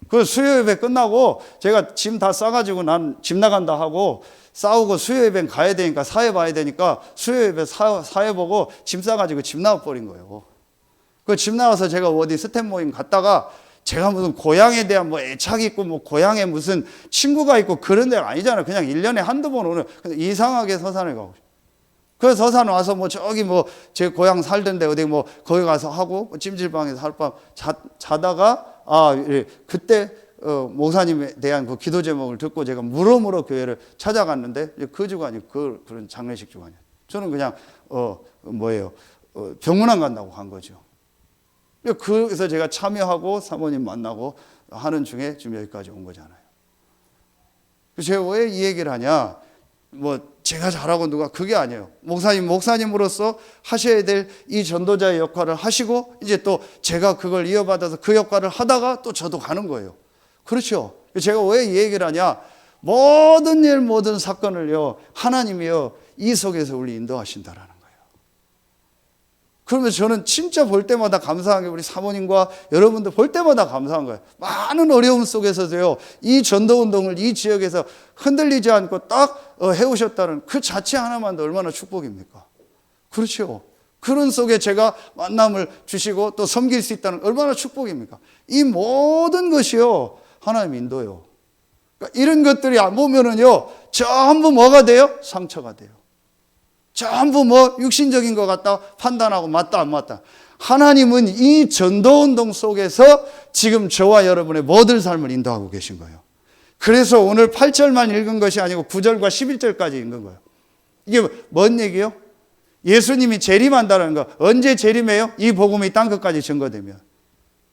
그 수요 예배 끝나고 제가 짐 다 싸가지고 난 집 나간다 하고 싸우고 수요 예배 가야 되니까 사회 봐야 되니까 수요 예배 사회 보고 짐 싸가지고 집 나와버린 거예요. 그 집 나와서 제가 어디 스텝 모임 갔다가 제가 무슨 고향에 대한 애착이 있고 고향에 무슨 친구가 있고 그런 데가 아니잖아요. 그냥 1년에 한두 번 오는 이상하게 서산을 가고 싶어요. 그래서 서산 와서 저기 제 고향 살던데 어디 거기 가서 하고 찜질방에서 하룻밤 자다가 그때 목사님에 대한 그 기도 제목을 듣고 제가 물어물어 교회를 찾아갔는데 그 주간이 그런 장례식 주간이에요. 저는 그냥 병문안 간다고 간 거죠. 그래서 제가 참여하고 사모님 만나고 하는 중에 지금 여기까지 온 거잖아요. 제가 왜 이 얘기를 하냐? 제가 잘하고 누가 그게 아니에요. 목사님으로서 하셔야 될 이 전도자의 역할을 하시고 이제 또 제가 그걸 이어받아서 그 역할을 하다가 또 저도 가는 거예요. 그렇죠. 제가 왜 이 얘기를 하냐? 모든 일 모든 사건을요 하나님이요 이 속에서 우리 인도하신다라는 거예요. 그러면 저는 진짜 볼 때마다 감사한 게 우리 사모님과 여러분들 볼 때마다 감사한 거예요. 많은 어려움 속에서도요 이 전도운동을 이 지역에서 흔들리지 않고 딱 해오셨다는 그 자체 하나만도 얼마나 축복입니까? 그렇죠. 그런 속에 제가 만남을 주시고 또 섬길 수 있다는 얼마나 축복입니까? 이 모든 것이요 하나님 인도요. 그러니까 이런 것들이 안 보면은요 전부 뭐가 돼요? 상처가 돼요. 전부 육신적인 것 같다 판단하고 맞다 안 맞다. 하나님은 이 전도운동 속에서 지금 저와 여러분의 모든 삶을 인도하고 계신 거예요. 그래서 오늘 8절만 읽은 것이 아니고 9절과 11절까지 읽은 거예요. 이게 뭔 얘기예요? 예수님이 재림한다는 거. 언제 재림해요? 이 복음이 땅 끝까지 증거되면.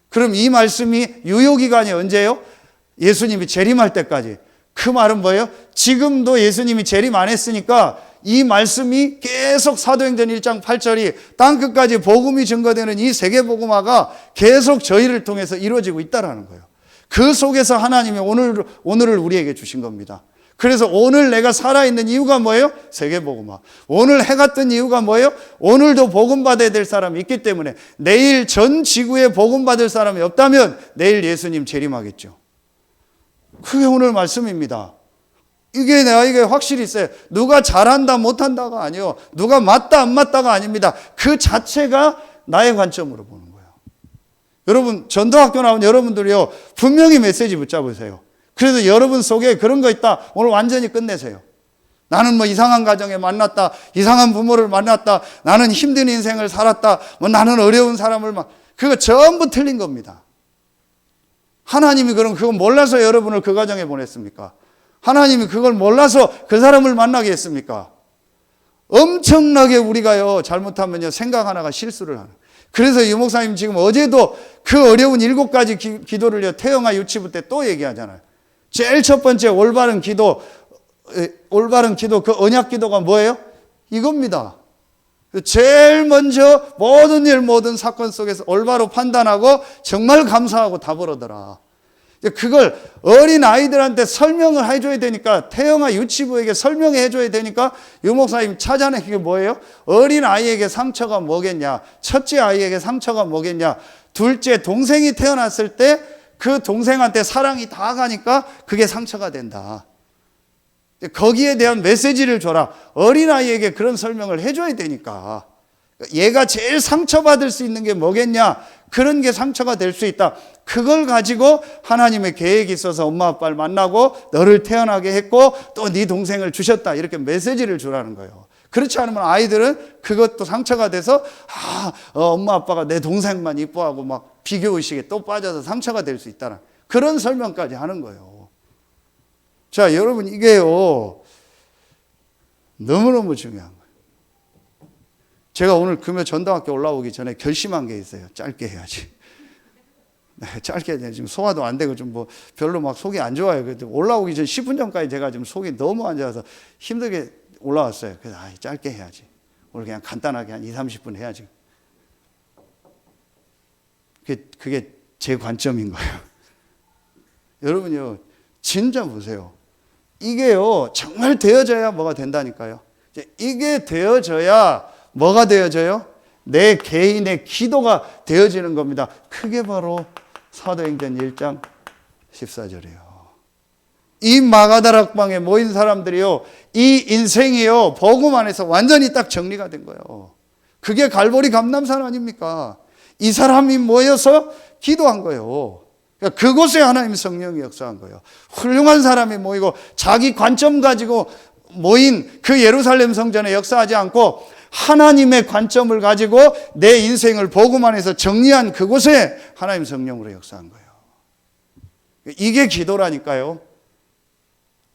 그럼 이 말씀이 유효기간이 언제예요? 예수님이 재림할 때까지. 그 말은 뭐예요? 지금도 예수님이 재림 안 했으니까 이 말씀이 계속 사도행전 1장 8절이 땅끝까지 복음이 증거되는 이 세계복음화가 계속 저희를 통해서 이루어지고 있다는 거예요. 그 속에서 하나님이 오늘을 우리에게 주신 겁니다. 그래서 오늘 내가 살아있는 이유가 뭐예요? 세계복음화. 오늘 해가 뜬 이유가 뭐예요? 오늘도 복음받아야 될 사람이 있기 때문에 내일 전 지구에 복음받을 사람이 없다면 내일 예수님 재림하겠죠. 그게 오늘 말씀입니다. 이게 확실히 있어요. 누가 잘한다 못한다가 아니요. 누가 맞다 안 맞다가 아닙니다. 그 자체가 나의 관점으로 보는 거예요. 여러분 전도학교 나온 여러분들이요. 분명히 메시지 붙잡으세요. 그래서 여러분 속에 그런 거 있다. 오늘 완전히 끝내세요. 나는 이상한 가정에 만났다. 이상한 부모를 만났다. 나는 힘든 인생을 살았다. 나는 어려운 사람을 그거 전부 틀린 겁니다. 하나님이 그럼 그거 몰라서 여러분을 그 가정에 보냈습니까? 하나님이 그걸 몰라서 그 사람을 만나게 했습니까? 엄청나게 우리가요, 잘못하면요, 생각 하나가 실수를 하는. 그래서 유 목사님 지금 어제도 그 어려운 7가지 기도를요, 태영아 유치부 때 또 얘기하잖아요. 제일 첫 번째 올바른 기도, 그 언약 기도가 뭐예요? 이겁니다. 제일 먼저 모든 일, 모든 사건 속에서 올바로 판단하고 정말 감사하고 답을 얻어라. 그걸 어린 아이들한테 설명을 해줘야 되니까, 태영아 유치부에게 설명해 줘야 되니까 유 목사님 찾아낸 게 뭐예요? 어린 아이에게 상처가 뭐겠냐? 첫째 아이에게 상처가 뭐겠냐? 둘째 동생이 태어났을 때 그 동생한테 사랑이 다 가니까 그게 상처가 된다. 거기에 대한 메시지를 줘라. 어린아이에게 그런 설명을 해줘야 되니까. 얘가 제일 상처받을 수 있는 게 뭐겠냐? 그런 게 상처가 될 수 있다. 그걸 가지고 하나님의 계획이 있어서 엄마 아빠를 만나고 너를 태어나게 했고 또 네 동생을 주셨다. 이렇게 메시지를 주라는 거예요. 그렇지 않으면 아이들은 그것도 상처가 돼서 엄마 아빠가 내 동생만 이뻐하고 막 비교의식에 또 빠져서 상처가 될 수 있다는 그런 설명까지 하는 거예요. 자, 여러분, 이게요, 너무너무 중요한 거예요. 제가 오늘 금요 전도학교 올라오기 전에 결심한 게 있어요. 짧게 해야지. 네, 짧게 해야지. 지금 소화도 안 되고 좀 뭐 별로 막 속이 안 좋아요. 올라오기 전 10분 전까지 제가 지금 속이 너무 안 좋아서 힘들게 올라왔어요. 그래서 짧게 해야지. 오늘 그냥 간단하게 한 20-30분 해야지. 그게 제 관점인 거예요. 여러분요, 진짜 보세요. 이게요, 정말 되어져야 뭐가 된다니까요. 이게 되어져야 뭐가 되어져요? 내 개인의 기도가 되어지는 겁니다. 그게 바로 사도행전 1장 14절이에요. 이 마가다락방에 모인 사람들이요, 이 인생이요, 복음 안에서 완전히 딱 정리가 된 거예요. 그게 갈보리 감람산 아닙니까? 이 사람이 모여서 기도한 거예요. 그러니까 그곳에 하나님 성령이 역사한 거예요. 훌륭한 사람이 모이고 자기 관점 가지고 모인 그 예루살렘 성전에 역사하지 않고 하나님의 관점을 가지고 내 인생을 복음 안에서 정리한 그곳에 하나님 성령으로 역사한 거예요. 이게 기도라니까요.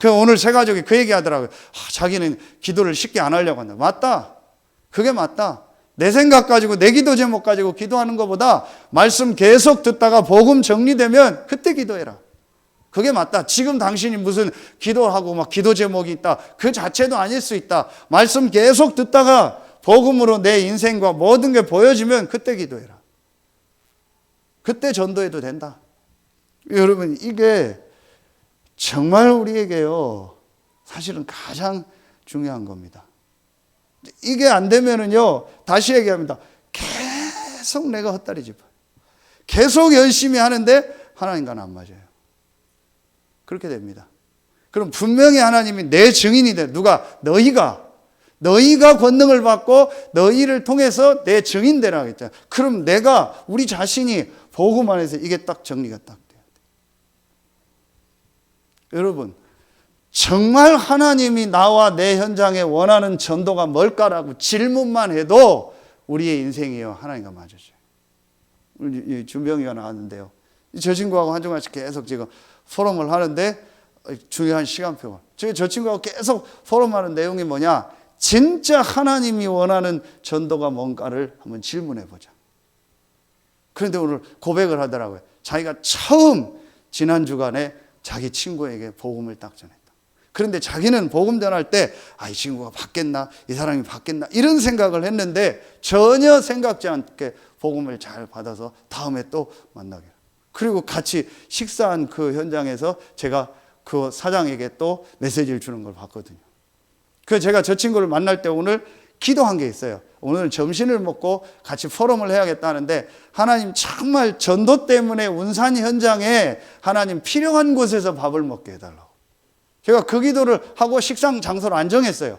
오늘 세 가족이 그 얘기 하더라고요. 자기는 기도를 쉽게 안 하려고 한다. 맞다. 그게 맞다. 내 생각 가지고 내 기도 제목 가지고 기도하는 것보다 말씀 계속 듣다가 복음 정리되면 그때 기도해라. 그게 맞다. 지금 당신이 무슨 기도하고 막 기도 제목이 있다. 그 자체도 아닐 수 있다. 말씀 계속 듣다가 복음으로 내 인생과 모든 게 보여지면 그때 기도해라. 그때 전도해도 된다. 여러분, 이게 정말 우리에게요, 사실은 가장 중요한 겁니다. 이게 안 되면은요, 다시 얘기합니다. 계속 내가 헛다리 짚어요. 계속 열심히 하는데 하나님과는 안 맞아요. 그렇게 됩니다. 그럼 분명히 하나님이 내 증인이 돼. 누가? 너희가 권능을 받고 너희를 통해서 내 증인 되라 했잖아요. 그럼 우리 자신이 복음 안에서 이게 딱 정리가 딱 돼야 돼. 여러분, 정말 하나님이 나와 내 현장에 원하는 전도가 뭘까라고 질문만 해도 우리의 인생이요, 하나님과 맞아져요. 우리 준병이가 나왔는데요. 저 친구하고 한주간씩 계속 지금 포럼을 하는데 중요한 시간표가. 저 친구하고 계속 포럼하는 내용이 뭐냐? 진짜 하나님이 원하는 전도가 뭔가를 한번 질문해 보자. 그런데 오늘 고백을 하더라고요. 자기가 처음 지난 주간에 자기 친구에게 복음을 딱 전했다. 그런데 자기는 복음 전할 때 이 친구가 받겠나? 이 사람이 받겠나? 이런 생각을 했는데 전혀 생각지 않게 복음을 잘 받아서 다음에 또 만나게. 그리고 같이 식사한 그 현장에서 제가 그 사장에게 또 메시지를 주는 걸 봤거든요. 그래서 제가 저 친구를 만날 때 오늘 기도한 게 있어요. 오늘 점심을 먹고 같이 포럼을 해야겠다 하는데 하나님 정말 전도 때문에 운산 현장에 하나님 필요한 곳에서 밥을 먹게 해달라고. 제가 그 기도를 하고 식상 장소를 안 정했어요.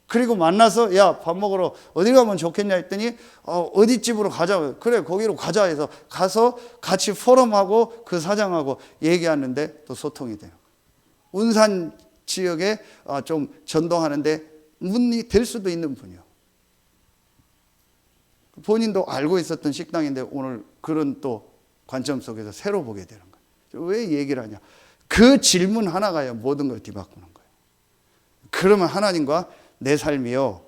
그리고 만나서 야, 밥 먹으러 어디 가면 좋겠냐 했더니 어디 집으로 가자. 그래, 거기로 가자 해서 가서 같이 포럼하고 그 사장하고 얘기하는데 또 소통이 돼요. 운산 지역에 좀 전도하는데 문이 될 수도 있는 분이요. 본인도 알고 있었던 식당인데 오늘 그런 또 관점 속에서 새로 보게 되는 거예요. 왜 얘기를 하냐? 그 질문 하나가요, 모든 걸 뒤바꾸는 거예요. 그러면 하나님과 내 삶이요,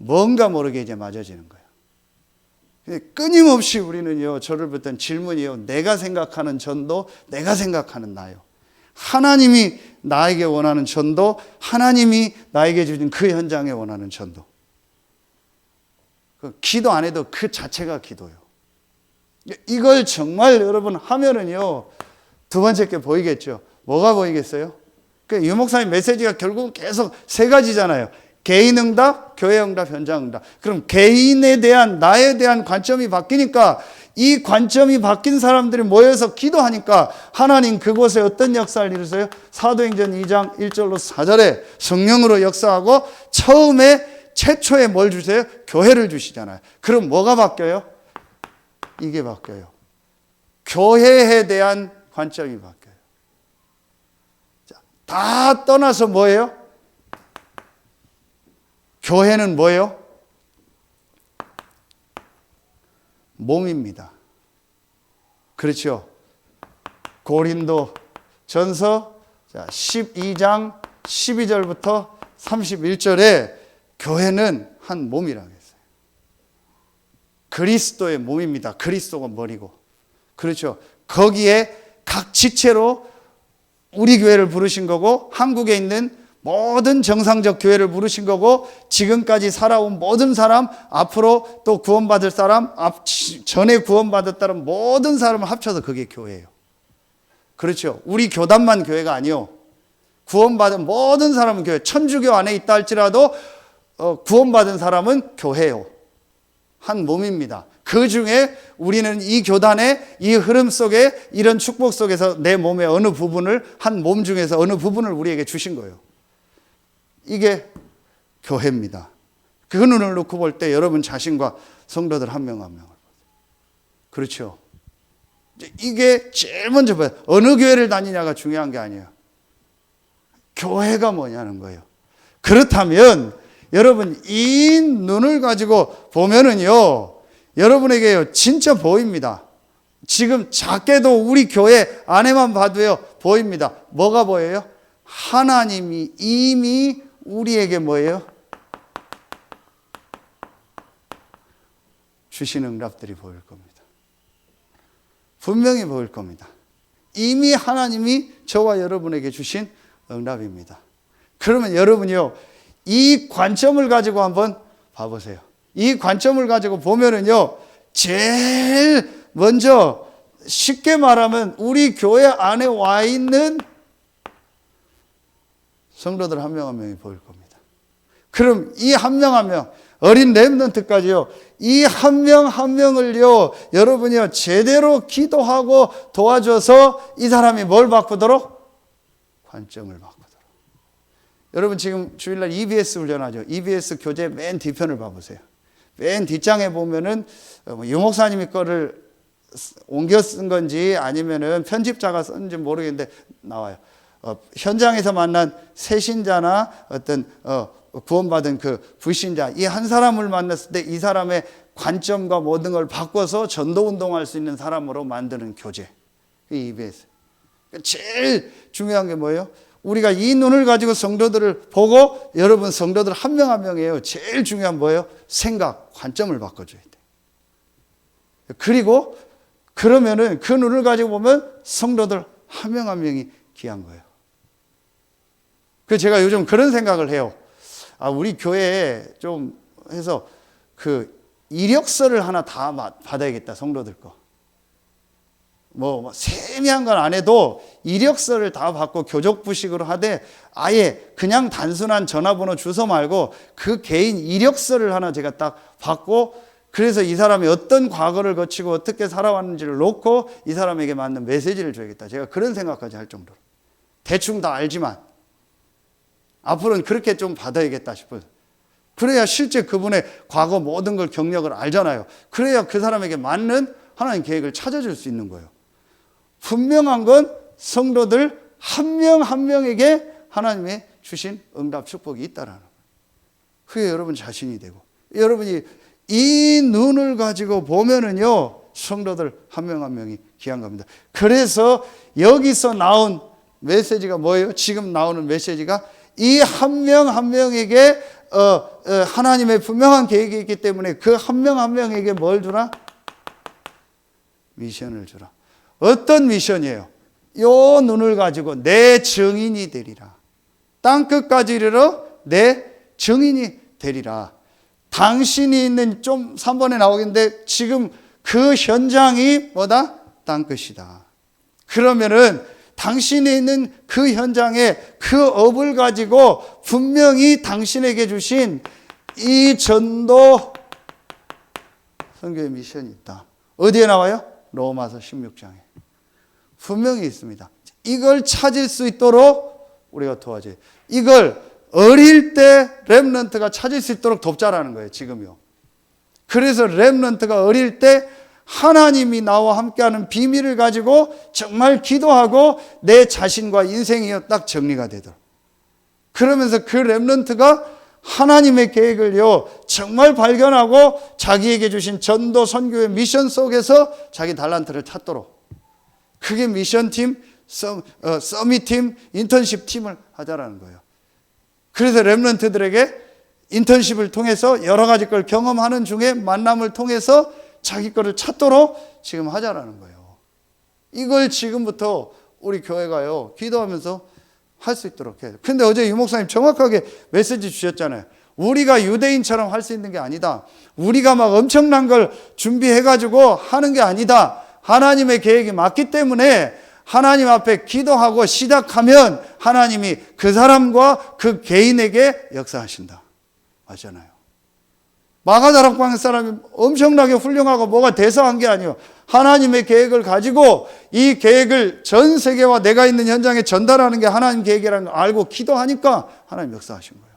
뭔가 모르게 이제 맞아지는 거예요. 끊임없이 우리는요, 저를 붙던 질문이요, 내가 생각하는 전도, 내가 생각하는 나요. 하나님이 나에게 원하는 전도, 하나님이 나에게 주신 그 현장에 원하는 전도. 기도 안 해도 그 자체가 기도예요. 이걸 정말 여러분 하면은요, 두 번째 게 보이겠죠. 뭐가 보이겠어요? 그 유목사님 메시지가 결국 계속 세 가지잖아요. 개인 응답, 교회 응답, 현장 응답. 그럼 개인에 대한, 나에 대한 관점이 바뀌니까 이 관점이 바뀐 사람들이 모여서 기도하니까 하나님 그곳에 어떤 역사를 이루세요? 사도행전 2장 1절로 4절에 성령으로 역사하고 처음에 최초에 뭘 주세요? 교회를 주시잖아요. 그럼 뭐가 바뀌어요? 이게 바뀌어요. 교회에 대한 관점이 바뀌어요. 자, 다 떠나서 뭐예요? 교회는 뭐예요? 몸입니다. 그렇죠? 고린도 전서 12장 12절부터 31절에 교회는 한 몸이라고 했어요. 그리스도의 몸입니다. 그리스도가 머리고. 그렇죠? 거기에 각 지체로 우리 교회를 부르신 거고, 한국에 있는 모든 정상적 교회를 부르신 거고, 지금까지 살아온 모든 사람, 앞으로 또 구원받을 사람, 전에 구원받았다는 모든 사람을 합쳐서 그게 교회예요. 그렇죠? 우리 교단만 교회가 아니요. 구원받은 모든 사람은 교회. 천주교 안에 있다 할지라도 구원받은 사람은 교회예요. 한 몸입니다. 그 중에 우리는 이 교단의 이 흐름 속에, 이런 축복 속에서 내 몸의 어느 부분을, 한 몸 중에서 어느 부분을 우리에게 주신 거예요. 이게 교회입니다. 그 눈을 놓고 볼 때 여러분 자신과 성도들 한 명 한 명을. 그렇죠? 이게 제일 먼저 봐요. 어느 교회를 다니냐가 중요한 게 아니에요. 교회가 뭐냐는 거예요. 그렇다면 여러분 이 눈을 가지고 보면은요, 여러분에게요 진짜 보입니다. 지금 작게도 우리 교회 안에만 봐도요 보입니다. 뭐가 보여요? 하나님이 이미 우리에게 뭐예요? 주신 응답들이 보일 겁니다. 분명히 보일 겁니다. 이미 하나님이 저와 여러분에게 주신 응답입니다. 그러면 여러분이요, 이 관점을 가지고 한번 봐보세요. 이 관점을 가지고 보면은요, 제일 먼저 쉽게 말하면 우리 교회 안에 와 있는 성도들 한 명 한 명이 보일 겁니다. 그럼 이 한 명 한 명, 어린 렘넌트까지요, 이 한 명 한 명을요, 여러분이요, 제대로 기도하고 도와줘서 이 사람이 뭘 바꾸도록? 관점을 바꾸도록. 여러분 지금 주일날 EBS 훈련하죠. EBS 교재 맨 뒤편을 봐보세요. 맨 뒷장에 보면은 유목사님이 거를 옮겨 쓴 건지 아니면은 편집자가 썼는지 모르겠는데 나와요. 현장에서 만난 새신자나 어떤 구원받은 그 불신자, 이 한 사람을 만났을 때 이 사람의 관점과 모든 걸 바꿔서 전도 운동할 수 있는 사람으로 만드는 교재. 이 EBS. 제일 중요한 게 뭐예요? 우리가 이 눈을 가지고 성도들을 보고, 여러분 성도들 한 명 한 명이에요. 제일 중요한 뭐예요? 생각, 관점을 바꿔줘야 돼. 그리고 그러면은 그 눈을 가지고 보면 성도들 한 명 한 명이 귀한 거예요. 그래서 제가 요즘 그런 생각을 해요. 우리 교회에 좀 해서 그 이력서를 하나 다 받아야겠다, 성도들 거. 뭐 세미한 건 안 해도 이력서를 다 받고 교족부식으로 하되, 아예 그냥 단순한 전화번호 주소 말고 그 개인 이력서를 하나 제가 딱 받고, 그래서 이 사람이 어떤 과거를 거치고 어떻게 살아왔는지를 놓고 이 사람에게 맞는 메시지를 줘야겠다. 제가 그런 생각까지 할 정도로. 대충 다 알지만 앞으로는 그렇게 좀 받아야겠다 싶어요. 그래야 실제 그분의 과거 모든 걸 경력을 알잖아요. 그래야 그 사람에게 맞는 하나님 계획을 찾아줄 수 있는 거예요. 분명한 건 성도들 한 명 한 명에게 하나님의 주신 응답 축복이 있다라는 거예요. 그게 여러분 자신이 되고, 여러분이 이 눈을 가지고 보면은요, 성도들 한 명 한 명이 귀한 겁니다. 그래서 여기서 나온 메시지가 뭐예요? 지금 나오는 메시지가 이 한 명 한 명에게 하나님의 분명한 계획이 있기 때문에 그 한 명 한 명에게 뭘 주라? 미션을 주라. 어떤 미션이에요? 요 눈을 가지고 내 증인이 되리라. 땅끝까지 이르러 내 증인이 되리라. 당신이 있는, 좀 3번에 나오겠는데, 지금 그 현장이 뭐다? 땅끝이다. 그러면은 당신이 있는 그 현장에 그 업을 가지고 분명히 당신에게 주신 이 전도 선교의 미션이 있다. 어디에 나와요? 로마서 16장에. 분명히 있습니다. 이걸 찾을 수 있도록 우리가 도와줘요. 이걸 어릴 때 렘넌트가 찾을 수 있도록 돕자라는 거예요, 지금요. 그래서 렘넌트가 어릴 때 하나님이 나와 함께하는 비밀을 가지고 정말 기도하고 내 자신과 인생이 딱 정리가 되도록. 그러면서 그 렘넌트가 하나님의 계획을요 정말 발견하고 자기에게 주신 전도 선교의 미션 속에서 자기 달란트를 찾도록. 그게 미션팀, 서밋팀, 인턴십 팀을 하자라는 거예요. 그래서 렘넌트들에게 인턴십을 통해서 여러 가지 걸 경험하는 중에 만남을 통해서 자기 거를 찾도록 지금 하자라는 거예요. 이걸 지금부터 우리 교회가요 기도하면서 할 수 있도록 해요. 근데 어제 유 목사님 정확하게 메시지 주셨잖아요. 우리가 유대인처럼 할 수 있는 게 아니다. 우리가 막 엄청난 걸 준비해가지고 하는 게 아니다. 하나님의 계획이 맞기 때문에 하나님 앞에 기도하고 시작하면 하나님이 그 사람과 그 개인에게 역사하신다. 맞잖아요. 마가다락방 사람이 엄청나게 훌륭하고 뭐가 대성한 게 아니에요. 하나님의 계획을 가지고 이 계획을 전 세계와 내가 있는 현장에 전달하는 게 하나님 계획이라는 걸 알고 기도하니까 하나님 역사하신 거예요.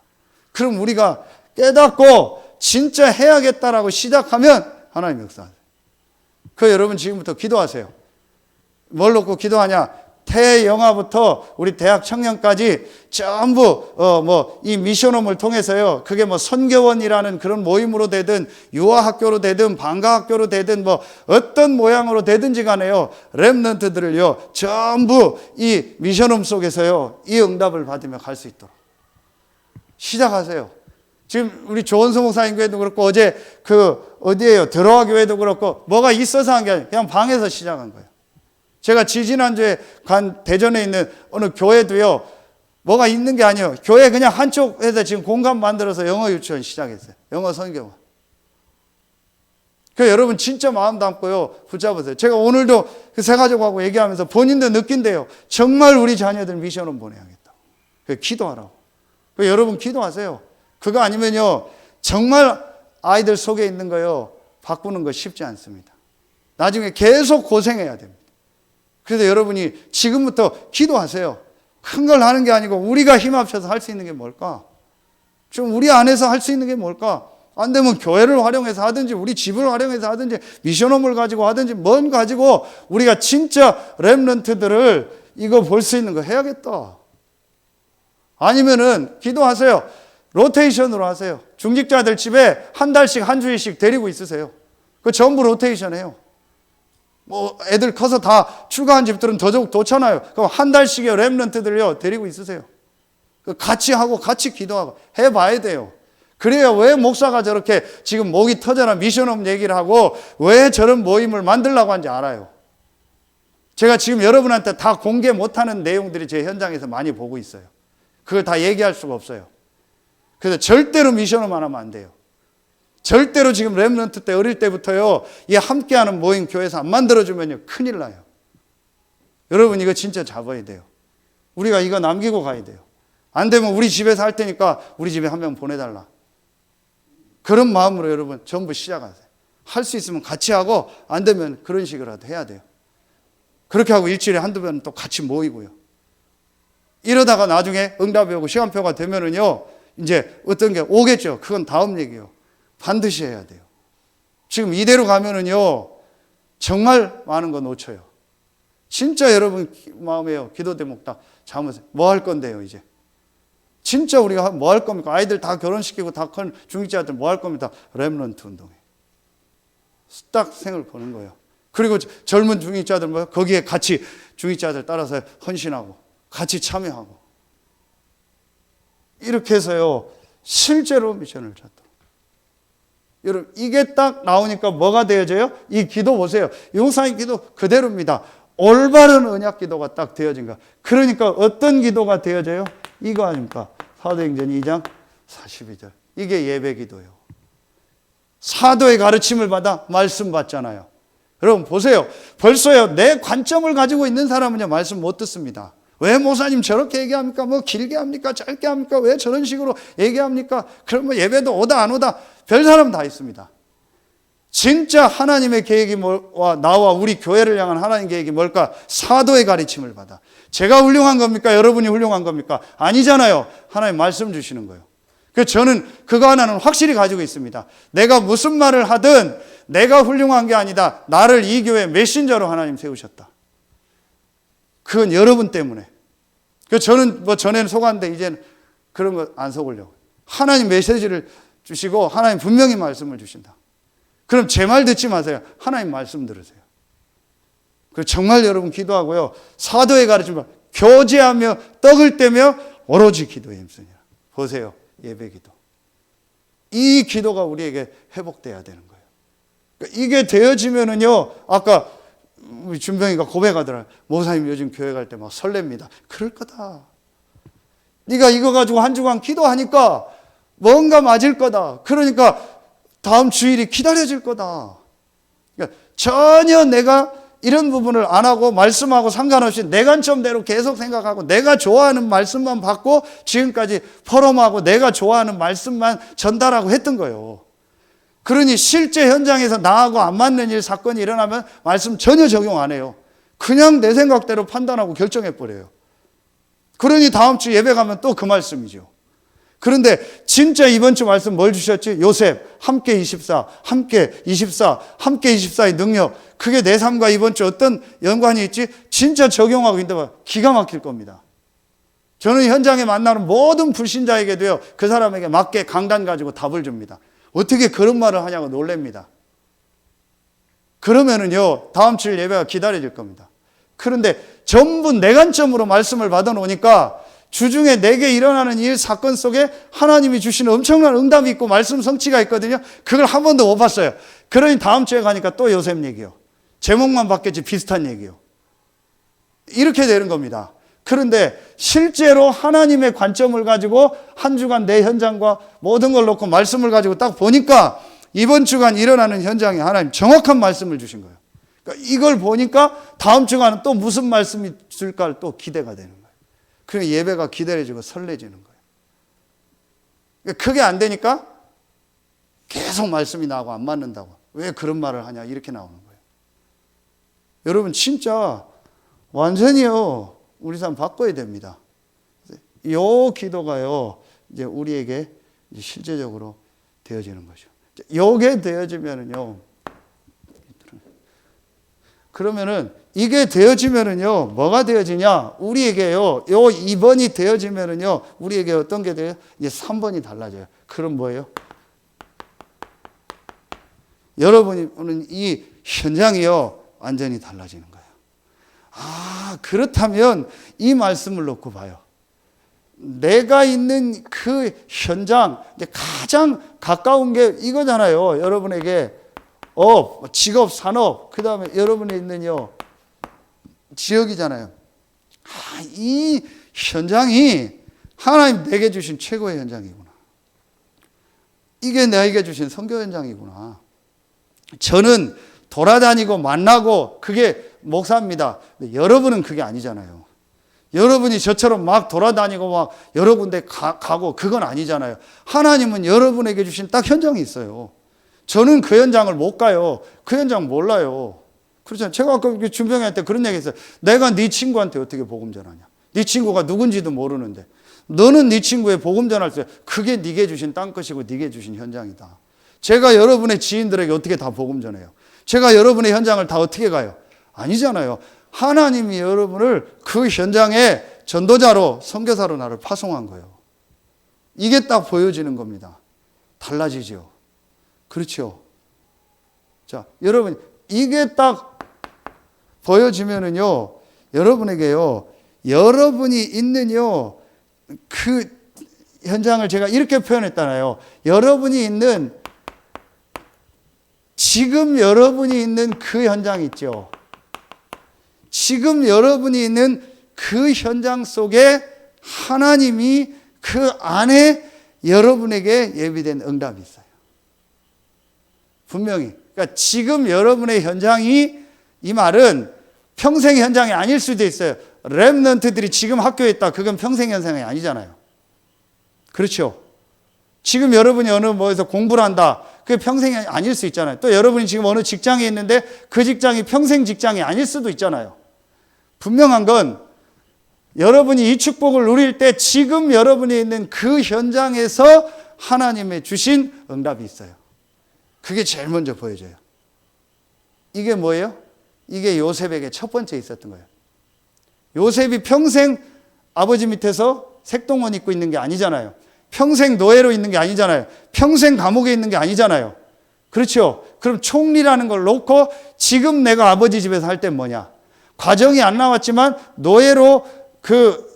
그럼 우리가 깨닫고 진짜 해야겠다라고 시작하면 하나님 역사하세요. 그 여러분 지금부터 기도하세요. 뭘 놓고 기도하냐? 태영아부터 우리 대학 청년까지 전부 이 미션홈을 통해서요. 그게 뭐 선교원이라는 그런 모임으로 되든 유아학교로 되든 방과학교로 되든 뭐 어떤 모양으로 되든지 간에요. 렘넌트들을요. 전부 이 미션홈 속에서요. 이 응답을 받으며 갈 수 있도록 시작하세요. 지금 우리 조원수 목사님 교회도 그렇고 어제 그 어디에요? 들어와 교회도 그렇고 뭐가 있어서 한 게 아니라 그냥 방에서 시작한 거예요. 제가 지지난주에 간 대전에 있는 어느 교회도요, 뭐가 있는 게 아니에요. 교회 그냥 한쪽에서 지금 공간 만들어서 영어 유치원 시작했어요. 영어 선교원. 그 여러분 진짜 마음 담고요, 붙잡으세요. 제가 오늘도 그 세 가족하고 얘기하면서 본인도 느낀대요. 정말 우리 자녀들 미션은 보내야겠다. 그 기도하라고. 그 여러분 기도하세요. 그거 아니면요, 정말 아이들 속에 있는 거요, 바꾸는 거 쉽지 않습니다. 나중에 계속 고생해야 됩니다. 그래서 여러분이 지금부터 기도하세요. 큰 걸 하는 게 아니고 우리가 힘 합쳐서 할 수 있는 게 뭘까? 좀 우리 안에서 할 수 있는 게 뭘까? 안 되면 교회를 활용해서 하든지 우리 집을 활용해서 하든지 미션홈을 가지고 하든지 뭔 가지고 우리가 진짜 렘넌트들을 이거 볼 수 있는 거 해야겠다. 아니면은 기도하세요. 로테이션으로 하세요. 중직자들 집에 한 달씩 한 주일씩 데리고 있으세요. 그 전부 로테이션 해요. 뭐 애들 커서 다 출가한 집들은 더더욱 좋잖아요. 그럼 한 달씩의 렘넌트들요 데리고 있으세요. 같이 하고 같이 기도하고 해봐야 돼요. 그래야 왜 목사가 저렇게 지금 목이 터져라 미션홈 얘기를 하고 왜 저런 모임을 만들려고 하는지 알아요. 제가 지금 여러분한테 다 공개 못하는 내용들이 제 현장에서 많이 보고 있어요. 그걸 다 얘기할 수가 없어요. 그래서 절대로 미션홈 안 하면 안 돼요. 절대로 지금 렘넌트 때 어릴 때부터요, 이 함께하는 모임 교회에서 안 만들어주면요, 큰일 나요. 여러분 이거 진짜 잡아야 돼요. 우리가 이거 남기고 가야 돼요. 안 되면 우리 집에서 할 테니까 우리 집에 한 명 보내달라. 그런 마음으로 여러분 전부 시작하세요. 할 수 있으면 같이 하고 안 되면 그런 식으로라도 해야 돼요. 그렇게 하고 일주일에 한두 번 또 같이 모이고요. 이러다가 나중에 응답이 오고 시간표가 되면은요, 이제 어떤 게 오겠죠. 그건 다음 얘기예요. 반드시 해야 돼요. 지금 이대로 가면은요, 정말 많은 거 놓쳐요. 진짜 여러분 마음에요. 기도 대목 딱 잡으세요. 뭐 할 건데요, 이제? 진짜 우리가 뭐 할 겁니까? 아이들 다 결혼시키고 다 큰 중직자들 뭐 할 겁니까? 렘넌트 운동에. 딱 생을 거는 거예요. 그리고 젊은 중직자들 뭐 거기에 같이 중직자들 따라서 헌신하고 같이 참여하고. 이렇게 해서요, 실제로 미션을 줬다. 여러분, 이게 딱 나오니까 뭐가 되어져요? 이 기도 보세요. 용사의 기도 그대로입니다. 올바른 언약 기도가 딱 되어진 거. 그러니까 어떤 기도가 되어져요? 이거 아닙니까? 사도행전 2장 42절. 이게 예배 기도예요. 사도의 가르침을 받아 말씀 받잖아요. 여러분 보세요. 벌써요, 내 관점을 가지고 있는 사람은요, 말씀 못 듣습니다. 왜 목사님 저렇게 얘기합니까? 뭐 길게 합니까? 짧게 합니까? 왜 저런 식으로 얘기합니까? 그럼 뭐 예배도 오다 안 오다 별 사람 다 있습니다. 진짜 하나님의 계획이 뭐와 나와 우리 교회를 향한 하나님 계획이 뭘까? 사도의 가르침을 받아. 제가 훌륭한 겁니까? 여러분이 훌륭한 겁니까? 아니잖아요. 하나님 말씀 주시는 거예요. 그래서 저는 그거 하나는 확실히 가지고 있습니다. 내가 무슨 말을 하든 내가 훌륭한 게 아니다. 나를 이 교회 메신저로 하나님 세우셨다. 그건 여러분 때문에. 그래서 저는 뭐 전에는 속았는데 이제는 그런 거 안 속으려고. 하나님 메시지를 주시고 하나님 분명히 말씀을 주신다. 그럼 제 말 듣지 마세요. 하나님 말씀 들으세요. 그리고 정말 여러분 기도하고요. 사도의 가르침을 교제하며 떡을 떼며 오로지 기도에 힘쓰니라. 보세요. 예배 기도. 이 기도가 우리에게 회복돼야 되는 거예요. 그러니까 이게 되어지면은요. 아까 우리 준병이가 고백하더라. 목사님 요즘 교회 갈 때 막 설렙니다. 그럴 거다. 네가 이거 가지고 한 주간 기도하니까 뭔가 맞을 거다. 그러니까 다음 주일이 기다려질 거다. 그러니까 전혀 내가 이런 부분을 안 하고 말씀하고 상관없이 내 관점대로 계속 생각하고 내가 좋아하는 말씀만 받고 지금까지 포럼하고 내가 좋아하는 말씀만 전달하고 했던 거예요. 그러니 실제 현장에서 나하고 안 맞는 일, 사건이 일어나면 말씀 전혀 적용 안 해요. 그냥 내 생각대로 판단하고 결정해버려요. 그러니 다음 주 예배 가면 또 그 말씀이죠. 그런데 진짜 이번 주 말씀 뭘 주셨지? 요셉, 함께 24, 함께 24, 함께 24의 능력. 그게 내 삶과 이번 주 어떤 연관이 있지? 진짜 적용하고 있는데 기가 막힐 겁니다. 저는 현장에 만나는 모든 불신자에게도요, 그 사람에게 맞게 강단 가지고 답을 줍니다. 어떻게 그런 말을 하냐고 놀랍니다. 그러면은요, 다음 주 예배가 기다려질 겁니다. 그런데 전부 내 관점으로 말씀을 받아놓으니까 주중에 내게 일어나는 일, 사건 속에 하나님이 주시는 엄청난 응답이 있고 말씀 성취가 있거든요. 그걸 한 번도 못 봤어요. 그러니 다음 주에 가니까 또 요셉 얘기요. 제목만 바뀌었지 비슷한 얘기요. 이렇게 되는 겁니다. 그런데 실제로 하나님의 관점을 가지고 한 주간 내 현장과 모든 걸 놓고 말씀을 가지고 딱 보니까 이번 주간 일어나는 현장에 하나님 정확한 말씀을 주신 거예요. 그러니까 이걸 보니까 다음 주간은 또 무슨 말씀이 있을까 또 기대가 되는 거예요. 그러니까 예배가 기다려지고 설레지는 거예요. 그러니까 그게 안 되니까 계속 말씀이 나오고 안 맞는다고. 왜 그런 말을 하냐 이렇게 나오는 거예요. 여러분 진짜 완전히요 우리 삶 바꿔야 됩니다. 이 기도가요 이제 우리에게 이제 실제적으로 되어지는 거죠. 이게 되어지면은요. 그러면은 이게 되어지면은요 뭐가 되어지냐? 우리에게요 요 2번이 되어지면은요 우리에게 어떤 게 돼요? 이제 3번이 달라져요. 그럼 뭐예요? 여러분은 이 현장이요 완전히 달라지는 거예요. 아 그렇다면 이 말씀을 놓고 봐요. 내가 있는 그 현장 이제 가장 가까운 게 이거잖아요. 여러분에게 직업, 산업, 그 다음에 여러분이 있는요 지역이잖아요. 아, 이 현장이 하나님 내게 주신 최고의 현장이구나. 이게 내게 주신 선교 현장이구나. 저는 돌아다니고 만나고 그게 목사입니다. 근데 여러분은 그게 아니잖아요. 여러분이 저처럼 막 돌아다니고 막 여러 군데 가고 그건 아니잖아요. 하나님은 여러분에게 주신 딱 현장이 있어요. 저는 그 현장을 못 가요. 그 현장 몰라요. 그렇잖아요. 제가 아까 준병이한테 그런 얘기 했어요. 내가 네 친구한테 어떻게 복음 전하냐. 네 친구가 누군지도 모르는데 너는 네 친구에 복음 전할 때 그게 네게 주신 땅끝이고 네게 주신 현장이다. 제가 여러분의 지인들에게 어떻게 다 복음 전해요. 제가 여러분의 현장을 다 어떻게 가요. 아니잖아요. 하나님이 여러분을 그 현장에 전도자로 선교사로 나를 파송한 거예요. 이게 딱 보여지는 겁니다. 달라지죠. 그렇죠. 자, 여러분 이게 딱 보여지면은요, 여러분에게요, 여러분이 있는요, 그 현장을 제가 이렇게 표현했잖아요. 지금 여러분이 있는 그 현장 있죠. 지금 여러분이 있는 그 현장 속에 하나님이 그 안에 여러분에게 예비된 응답이 있어요. 분명히. 그러니까 지금 여러분의 현장이, 이 말은 평생 현장이 아닐 수도 있어요. 렘넌트들이 지금 학교에 있다. 그건 평생 현장이 아니잖아요. 그렇죠. 지금 여러분이 어느 뭐에서 공부를 한다. 그게 평생이 아닐 수 있잖아요. 또 여러분이 지금 어느 직장에 있는데 그 직장이 평생 직장이 아닐 수도 있잖아요. 분명한 건 여러분이 이 축복을 누릴 때 지금 여러분이 있는 그 현장에서 하나님의 주신 응답이 있어요. 그게 제일 먼저 보여져요. 이게 뭐예요? 이게 요셉에게 첫 번째 있었던 거예요. 요셉이 평생 아버지 밑에서 색동원 입고 있는 게 아니잖아요. 평생 노예로 있는 게 아니잖아요. 평생 감옥에 있는 게 아니잖아요. 그렇죠? 그럼 총리라는 걸 놓고 지금 내가 아버지 집에서 할 땐 뭐냐? 과정이 안 나왔지만 노예로 그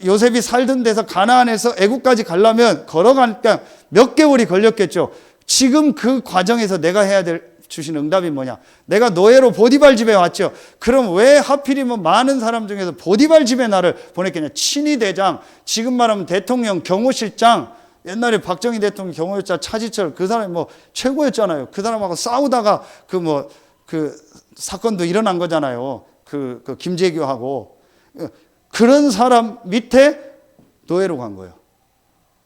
요셉이 살던 데서 가나안에서 애국까지 가려면 걸어가니까 몇 개월이 걸렸겠죠. 지금 그 과정에서 내가 해야 될 주신 응답이 뭐냐? 내가 노예로 보디발 집에 왔죠. 그럼 왜 하필이면 많은 사람 중에서 보디발 집에 나를 보냈겠냐? 친위 대장, 지금 말하면 대통령 경호실장, 옛날에 박정희 대통령 경호실장 차지철, 그 사람이 뭐 최고였잖아요. 그 사람하고 싸우다가 그 사건도 일어난 거잖아요. 그 김재규하고. 그런 사람 밑에 노예로 간 거예요.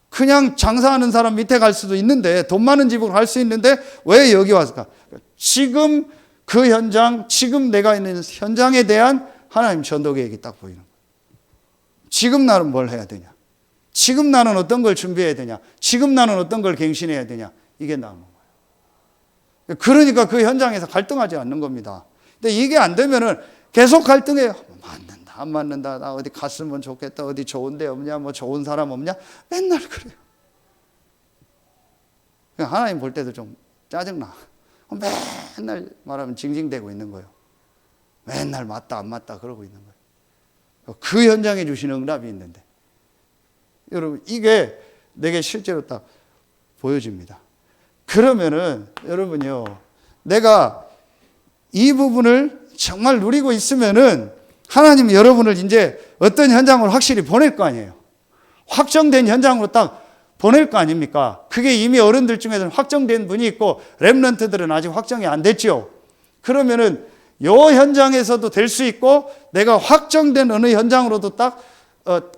그냥 장사하는 사람 밑에 갈 수도 있는데, 돈 많은 집으로 갈 수 있는데 왜 여기 왔을까? 지금 그 현장, 지금 내가 있는 현장에 대한 하나님 전도 계획이 딱 보이는 거예요. 지금 나는 뭘 해야 되냐? 지금 나는 어떤 걸 준비해야 되냐? 지금 나는 어떤 걸 갱신해야 되냐? 이게 나오는 거예요. 그러니까 그 현장에서 갈등하지 않는 겁니다. 근데 이게 안 되면은 계속 갈등해요. 맞는다, 안 맞는다. 나 어디 갔으면 좋겠다. 어디 좋은 데 없냐? 뭐 좋은 사람 없냐? 맨날 그래요. 하나님 볼 때도 좀 짜증나. 맨날 말하면 징징대고 있는 거예요. 맨날 맞다, 안 맞다 그러고 있는 거예요. 그 현장에 주신 응답이 있는데. 여러분, 이게 내게 실제로 딱 보여집니다. 그러면은 여러분요, 내가 이 부분을 정말 누리고 있으면은 하나님이 여러분을 이제 어떤 현장으로 확실히 보낼 거 아니에요. 확정된 현장으로 딱 보낼 거 아닙니까? 그게 이미 어른들 중에서는 확정된 분이 있고 렘넌트들은 아직 확정이 안 됐죠. 그러면은 요 현장에서도 될 수 있고 내가 확정된 어느 현장으로도 딱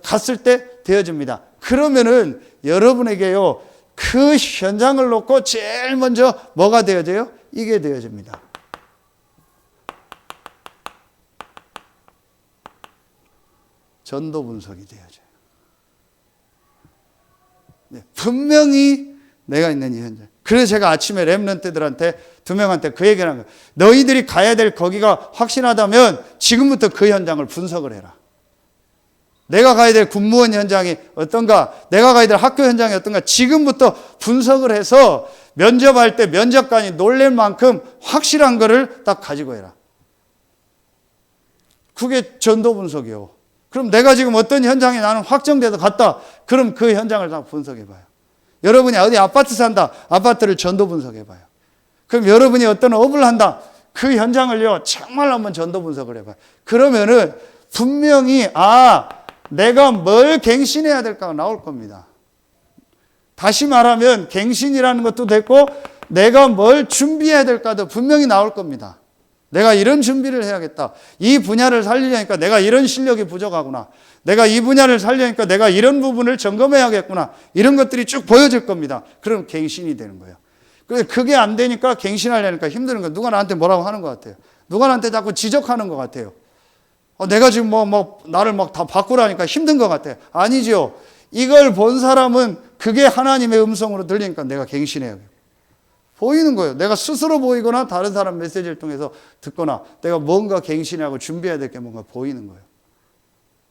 갔을 때 되어집니다. 그러면은 여러분에게요, 그 현장을 놓고 제일 먼저 뭐가 되어져요? 이게 되어집니다. 전도 분석이 되어져요. 네, 분명히 내가 있는 이 현장. 그래서 제가 아침에 렘넌트들한테 2명한테 그 얘기를 한 거예요. 너희들이 가야 될 거기가 확신하다면 지금부터 그 현장을 분석을 해라. 내가 가야 될 군무원 현장이 어떤가, 내가 가야 될 학교 현장이 어떤가 지금부터 분석을 해서 면접할 때 면접관이 놀랄 만큼 확실한 거를 딱 가지고 해라. 그게 전도 분석이요. 그럼 내가 지금 어떤 현장에 나는 확정돼서 갔다. 그럼 그 현장을 다 분석해봐요. 여러분이 어디 아파트 산다. 아파트를 전도 분석해봐요. 그럼 여러분이 어떤 업을 한다. 그 현장을요, 정말 한번 전도 분석을 해봐요. 그러면은 분명히 내가 뭘 갱신해야 될까가 나올 겁니다. 다시 말하면 갱신이라는 것도 됐고 내가 뭘 준비해야 될까도 분명히 나올 겁니다. 내가 이런 준비를 해야겠다. 이 분야를 살리려니까 내가 이런 실력이 부족하구나. 내가 이 분야를 살리려니까 내가 이런 부분을 점검해야겠구나. 이런 것들이 쭉 보여질 겁니다. 그럼 갱신이 되는 거예요. 그게 안 되니까 갱신하려니까 힘드는 거예요. 누가 나한테 뭐라고 하는 것 같아요. 누가 나한테 자꾸 지적하는 것 같아요. 내가 지금 나를 다 바꾸라니까 힘든 것 같아요. 아니죠. 이걸 본 사람은 그게 하나님의 음성으로 들리니까 내가 갱신해야겠고. 보이는 거예요. 내가 스스로 보이거나 다른 사람 메시지를 통해서 듣거나 내가 뭔가 갱신하고 준비해야 될 게 뭔가 보이는 거예요.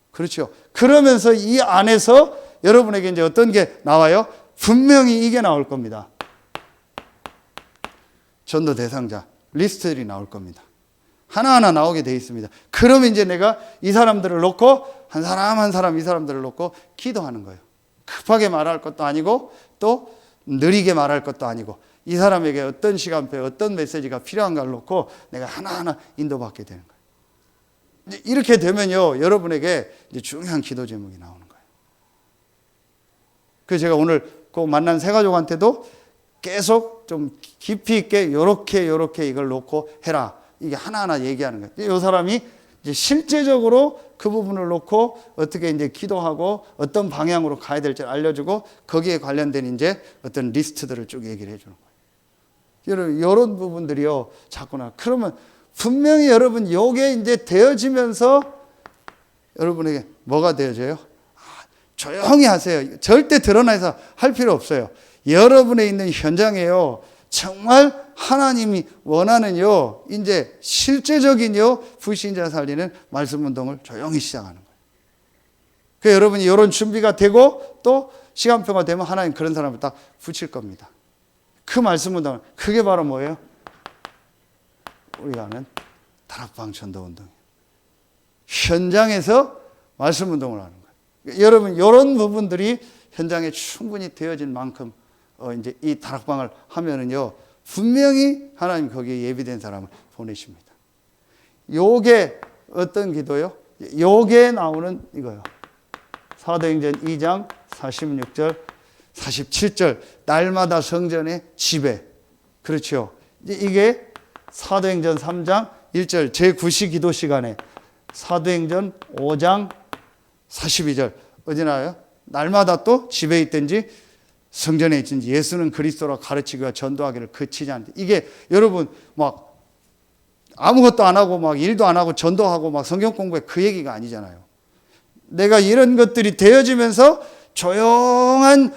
그렇죠. 그러면서 이 안에서 여러분에게 이제 어떤 게 나와요? 분명히 이게 나올 겁니다. 전도 대상자 리스트들이 나올 겁니다. 하나하나 나오게 돼 있습니다. 그러면 이제 내가 이 사람들을 놓고 한 사람 한 사람 이 사람들을 놓고 기도하는 거예요. 급하게 말할 것도 아니고 또 느리게 말할 것도 아니고 이 사람에게 어떤 시간표에 어떤 메시지가 필요한가를 놓고 내가 하나하나 인도받게 되는 거예요. 이렇게 되면요, 여러분에게 이제 중요한 기도 제목이 나오는 거예요. 그래서 제가 오늘 그 만난 세 가족한테도 계속 좀 깊이 있게 요렇게 이걸 놓고 해라. 이게 하나하나 얘기하는 거예요. 이 사람이 이제 실제적으로 그 부분을 놓고 어떻게 이제 기도하고 어떤 방향으로 가야 될지 알려주고 거기에 관련된 이제 어떤 리스트들을 쭉 얘기를 해주는 거예요. 여러분, 이런 부분들이요, 자꾸나. 그러면 분명히 여러분, 요게 이제 되어지면서 여러분에게 뭐가 되어져요? 조용히 하세요. 절대 드러나서 할 필요 없어요. 여러분에 있는 현장에요, 정말 하나님이 원하는요, 이제 실제적인요, 불신자 살리는 말씀 운동을 조용히 시작하는 거예요. 그 여러분이 이런 준비가 되고 또 시간표가 되면 하나님 그런 사람을 딱 붙일 겁니다. 그 말씀 운동은 그게 바로 뭐예요? 우리가 아는 다락방 전도 운동이에요. 현장에서 말씀 운동을 하는 거예요. 여러분, 이런 부분들이 현장에 충분히 되어진 만큼 이제 이 다락방을 하면은요, 분명히 하나님 거기에 예비된 사람을 보내십니다. 요게 어떤 기도요? 요게 나오는 이거요. 사도행전 2장 46절, 47절, 날마다 성전의 지배. 그렇죠. 이게 사도행전 3장 1절, 제9시 기도 시간에 사도행전 5장 42절, 어디 나와요? 날마다 또 집에 있든지 성전에 있든지 예수는 그리스도라 가르치기와 전도하기를 그치지 않는다. 이게 여러분 막 아무것도 안 하고 막 일도 안 하고 전도하고 막 성경 공부에 그 얘기가 아니잖아요. 내가 이런 것들이 되어지면서 조용한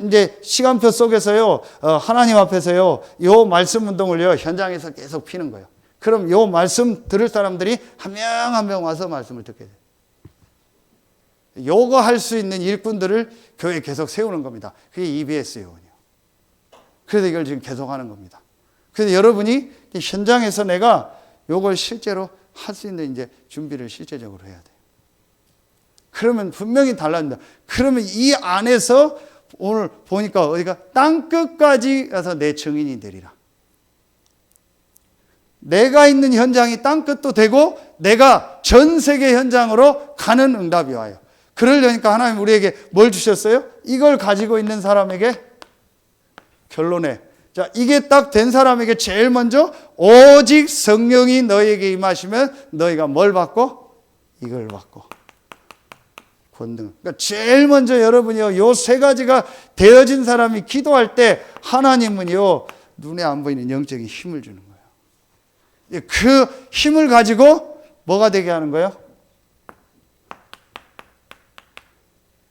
이제 시간표 속에서요, 하나님 앞에서요, 요 말씀 운동을요, 현장에서 계속 피는 거예요. 그럼 요 말씀 들을 사람들이 한 명 한 명 와서 말씀을 듣게 돼요. 요거 할 수 있는 일꾼들을 교회에 계속 세우는 겁니다. 그게 EBS 요원이에요. 그래서 이걸 지금 계속 하는 겁니다. 그래서 여러분이 현장에서 내가 요걸 실제로 할 수 있는 이제 준비를 실제적으로 해야 돼요. 그러면 분명히 달라진다. 그러면 이 안에서 오늘 보니까 어디가 땅 끝까지 가서 내 증인이 되리라. 내가 있는 현장이 땅 끝도 되고 내가 전 세계 현장으로 가는 응답이 와요. 그러려니까 하나님 우리에게 뭘 주셨어요? 이걸 가지고 있는 사람에게 결론에, 자, 이게 딱 된 사람에게 제일 먼저 오직 성령이 너희에게 임하시면 너희가 뭘 받고? 이걸 받고 권능. 그러니까 제일 먼저 여러분이요, 요 세 가지가 되어진 사람이 기도할 때 하나님은요, 눈에 안 보이는 영적인 힘을 주는 거예요. 그 힘을 가지고 뭐가 되게 하는 거예요?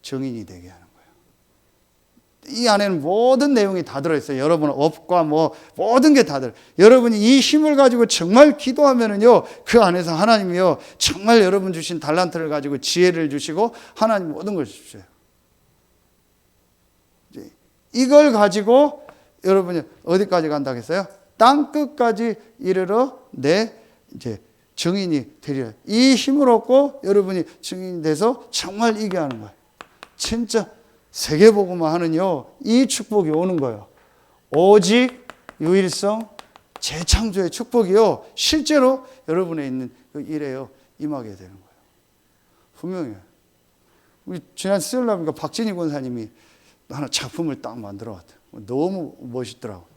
증인이 되게 하는 거예요. 이 안에는 모든 내용이 다 들어있어요. 여러분 업과 뭐 모든 게 다 들어요. 여러분이 이 힘을 가지고 정말 기도하면은요, 그 안에서 하나님이요, 정말 여러분 주신 달란트를 가지고 지혜를 주시고 하나님 모든 걸 주셔요. 이걸 가지고 여러분이 어디까지 간다고 했어요? 땅 끝까지 이르러 내 이제 증인이 되리라. 이 힘을 얻고 여러분이 증인이 돼서 정말 이게 하는 거예요. 진짜 세계복음화 하는요, 이 축복이 오는 거예요. 오직 유일성 재창조의 축복이요, 실제로 여러분에 있는 그 일에요, 임하게 되는 거예요. 분명해요. 우리 지난 수요일날 박진희 권사님이 하나 작품을 딱 만들어 왔대요. 너무 멋있더라고요.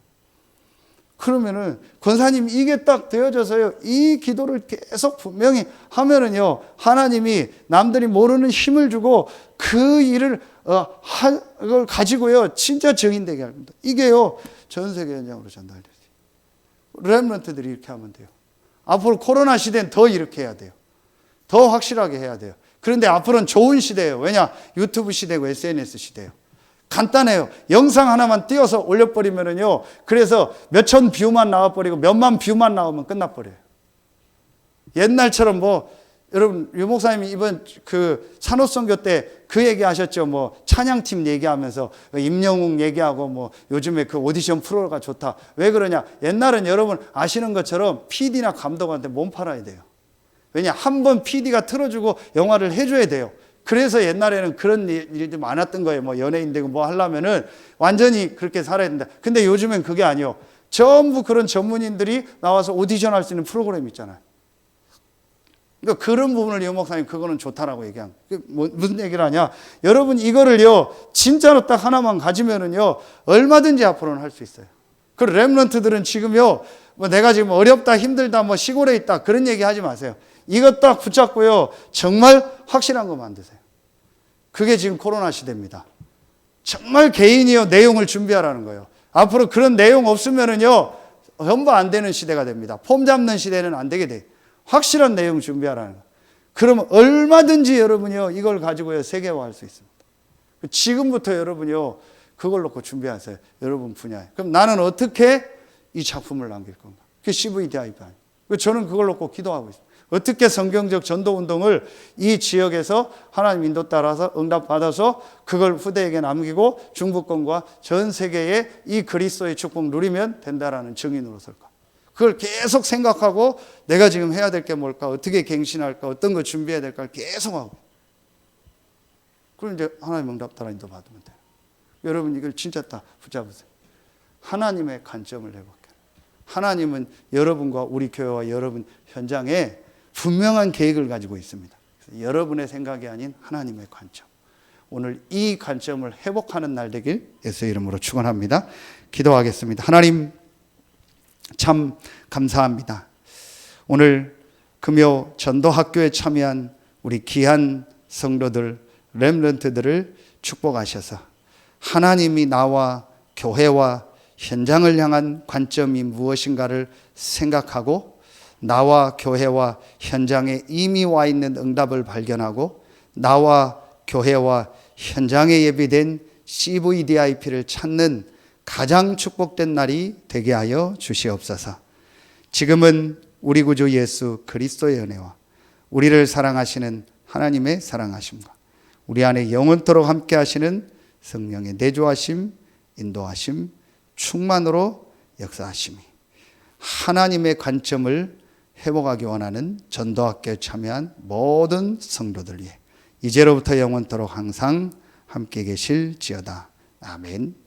그러면은 권사님 이게 딱 되어져서요, 이 기도를 계속 분명히 하면은요, 하나님이 남들이 모르는 힘을 주고 그 일을 그걸 가지고요, 진짜 증인되게 합니다. 이게요, 전 세계 현장으로 전달돼요. 렘넌트들이 이렇게 하면 돼요. 앞으로 코로나 시대는 더 이렇게 해야 돼요. 더 확실하게 해야 돼요. 그런데 앞으로는 좋은 시대예요. 왜냐? 유튜브 시대고 SNS 시대예요. 간단해요. 영상 하나만 띄워서 올려버리면은요, 그래서 몇천 뷰만 나와버리고 몇만 뷰만 나오면 끝나버려요. 옛날처럼 뭐, 여러분, 유 목사님이 이번 그 산호선교 때 그 얘기 하셨죠. 뭐, 찬양팀 얘기하면서 임영웅 얘기하고 뭐, 요즘에 그 오디션 프로가 좋다. 왜 그러냐? 옛날은 여러분 아시는 것처럼 PD나 감독한테 몸 팔아야 돼요. 왜냐? 한 번 PD가 틀어주고 영화를 해줘야 돼요. 그래서 옛날에는 그런 일이 많았던 거예요. 뭐 연예인 되고 뭐 하려면은 완전히 그렇게 살아야 된다. 근데 요즘엔 그게 아니요. 전부 그런 전문인들이 나와서 오디션 할 수 있는 프로그램이 있잖아요. 그러니까 그런 부분을 유 목사님 그거는 좋다라고 얘기한. 무슨 얘기를 하냐? 여러분 이거를요 진짜로 딱 하나만 가지면은요 얼마든지 앞으로는 할 수 있어요. 그 렘넌트들은 지금요 뭐 내가 지금 어렵다 힘들다 뭐 시골에 있다 그런 얘기 하지 마세요. 이것 딱 붙잡고요 정말 확실한 거 만드세요. 그게 지금 코로나 시대입니다. 정말 개인이요 내용을 준비하라는 거예요. 앞으로 그런 내용 없으면은요 전부 안 되는 시대가 됩니다. 폼 잡는 시대는 안 되게 돼요. 확실한 내용 준비하라는 거예요. 그러면 얼마든지 여러분이요 이걸 가지고요 세계화할 수 있습니다. 지금부터 여러분이요 그걸 놓고 준비하세요. 여러분 분야에. 그럼 나는 어떻게 이 작품을 남길 건가? 그게 CVDIP 아니에요. 저는 그걸 놓고 기도하고 있습니다. 어떻게 성경적 전도운동을 이 지역에서 하나님 인도 따라서 응답받아서 그걸 후대에게 남기고 중부권과 전 세계에 이 그리스도의 축복 누리면 된다라는 증인으로 설까? 그걸 계속 생각하고 내가 지금 해야 될 게 뭘까? 어떻게 갱신할까? 어떤 거 준비해야 될까? 계속 하고. 그럼 이제 하나님 응답 따라 인도 받으면 돼요. 여러분 이걸 진짜 딱 붙잡으세요. 하나님의 관점을 해볼게요. 하나님은 여러분과 우리 교회와 여러분 현장에 분명한 계획을 가지고 있습니다. 여러분의 생각이 아닌 하나님의 관점. 오늘 이 관점을 회복하는 날 되길 예수의 이름으로 축원합니다. 기도하겠습니다. 하나님 참 감사합니다. 오늘 금요 전도학교에 참여한 우리 귀한 성도들, 렘넌트들을 축복하셔서 하나님이 나와 교회와 현장을 향한 관점이 무엇인가를 생각하고 나와 교회와 현장에 이미 와 있는 응답을 발견하고 나와 교회와 현장에 예비된 CVDIP를 찾는 가장 축복된 날이 되게 하여 주시옵소서. 지금은 우리 구주 예수 그리스도의 은혜와 우리를 사랑하시는 하나님의 사랑하심과 우리 안에 영원토록 함께 하시는 성령의 내주하심, 인도하심, 충만으로 역사하심이 하나님의 관점을 회복하기 원하는 전도학교에 참여한 모든 성도들 위해 이제로부터 영원토록 항상 함께 계실지어다. 아멘.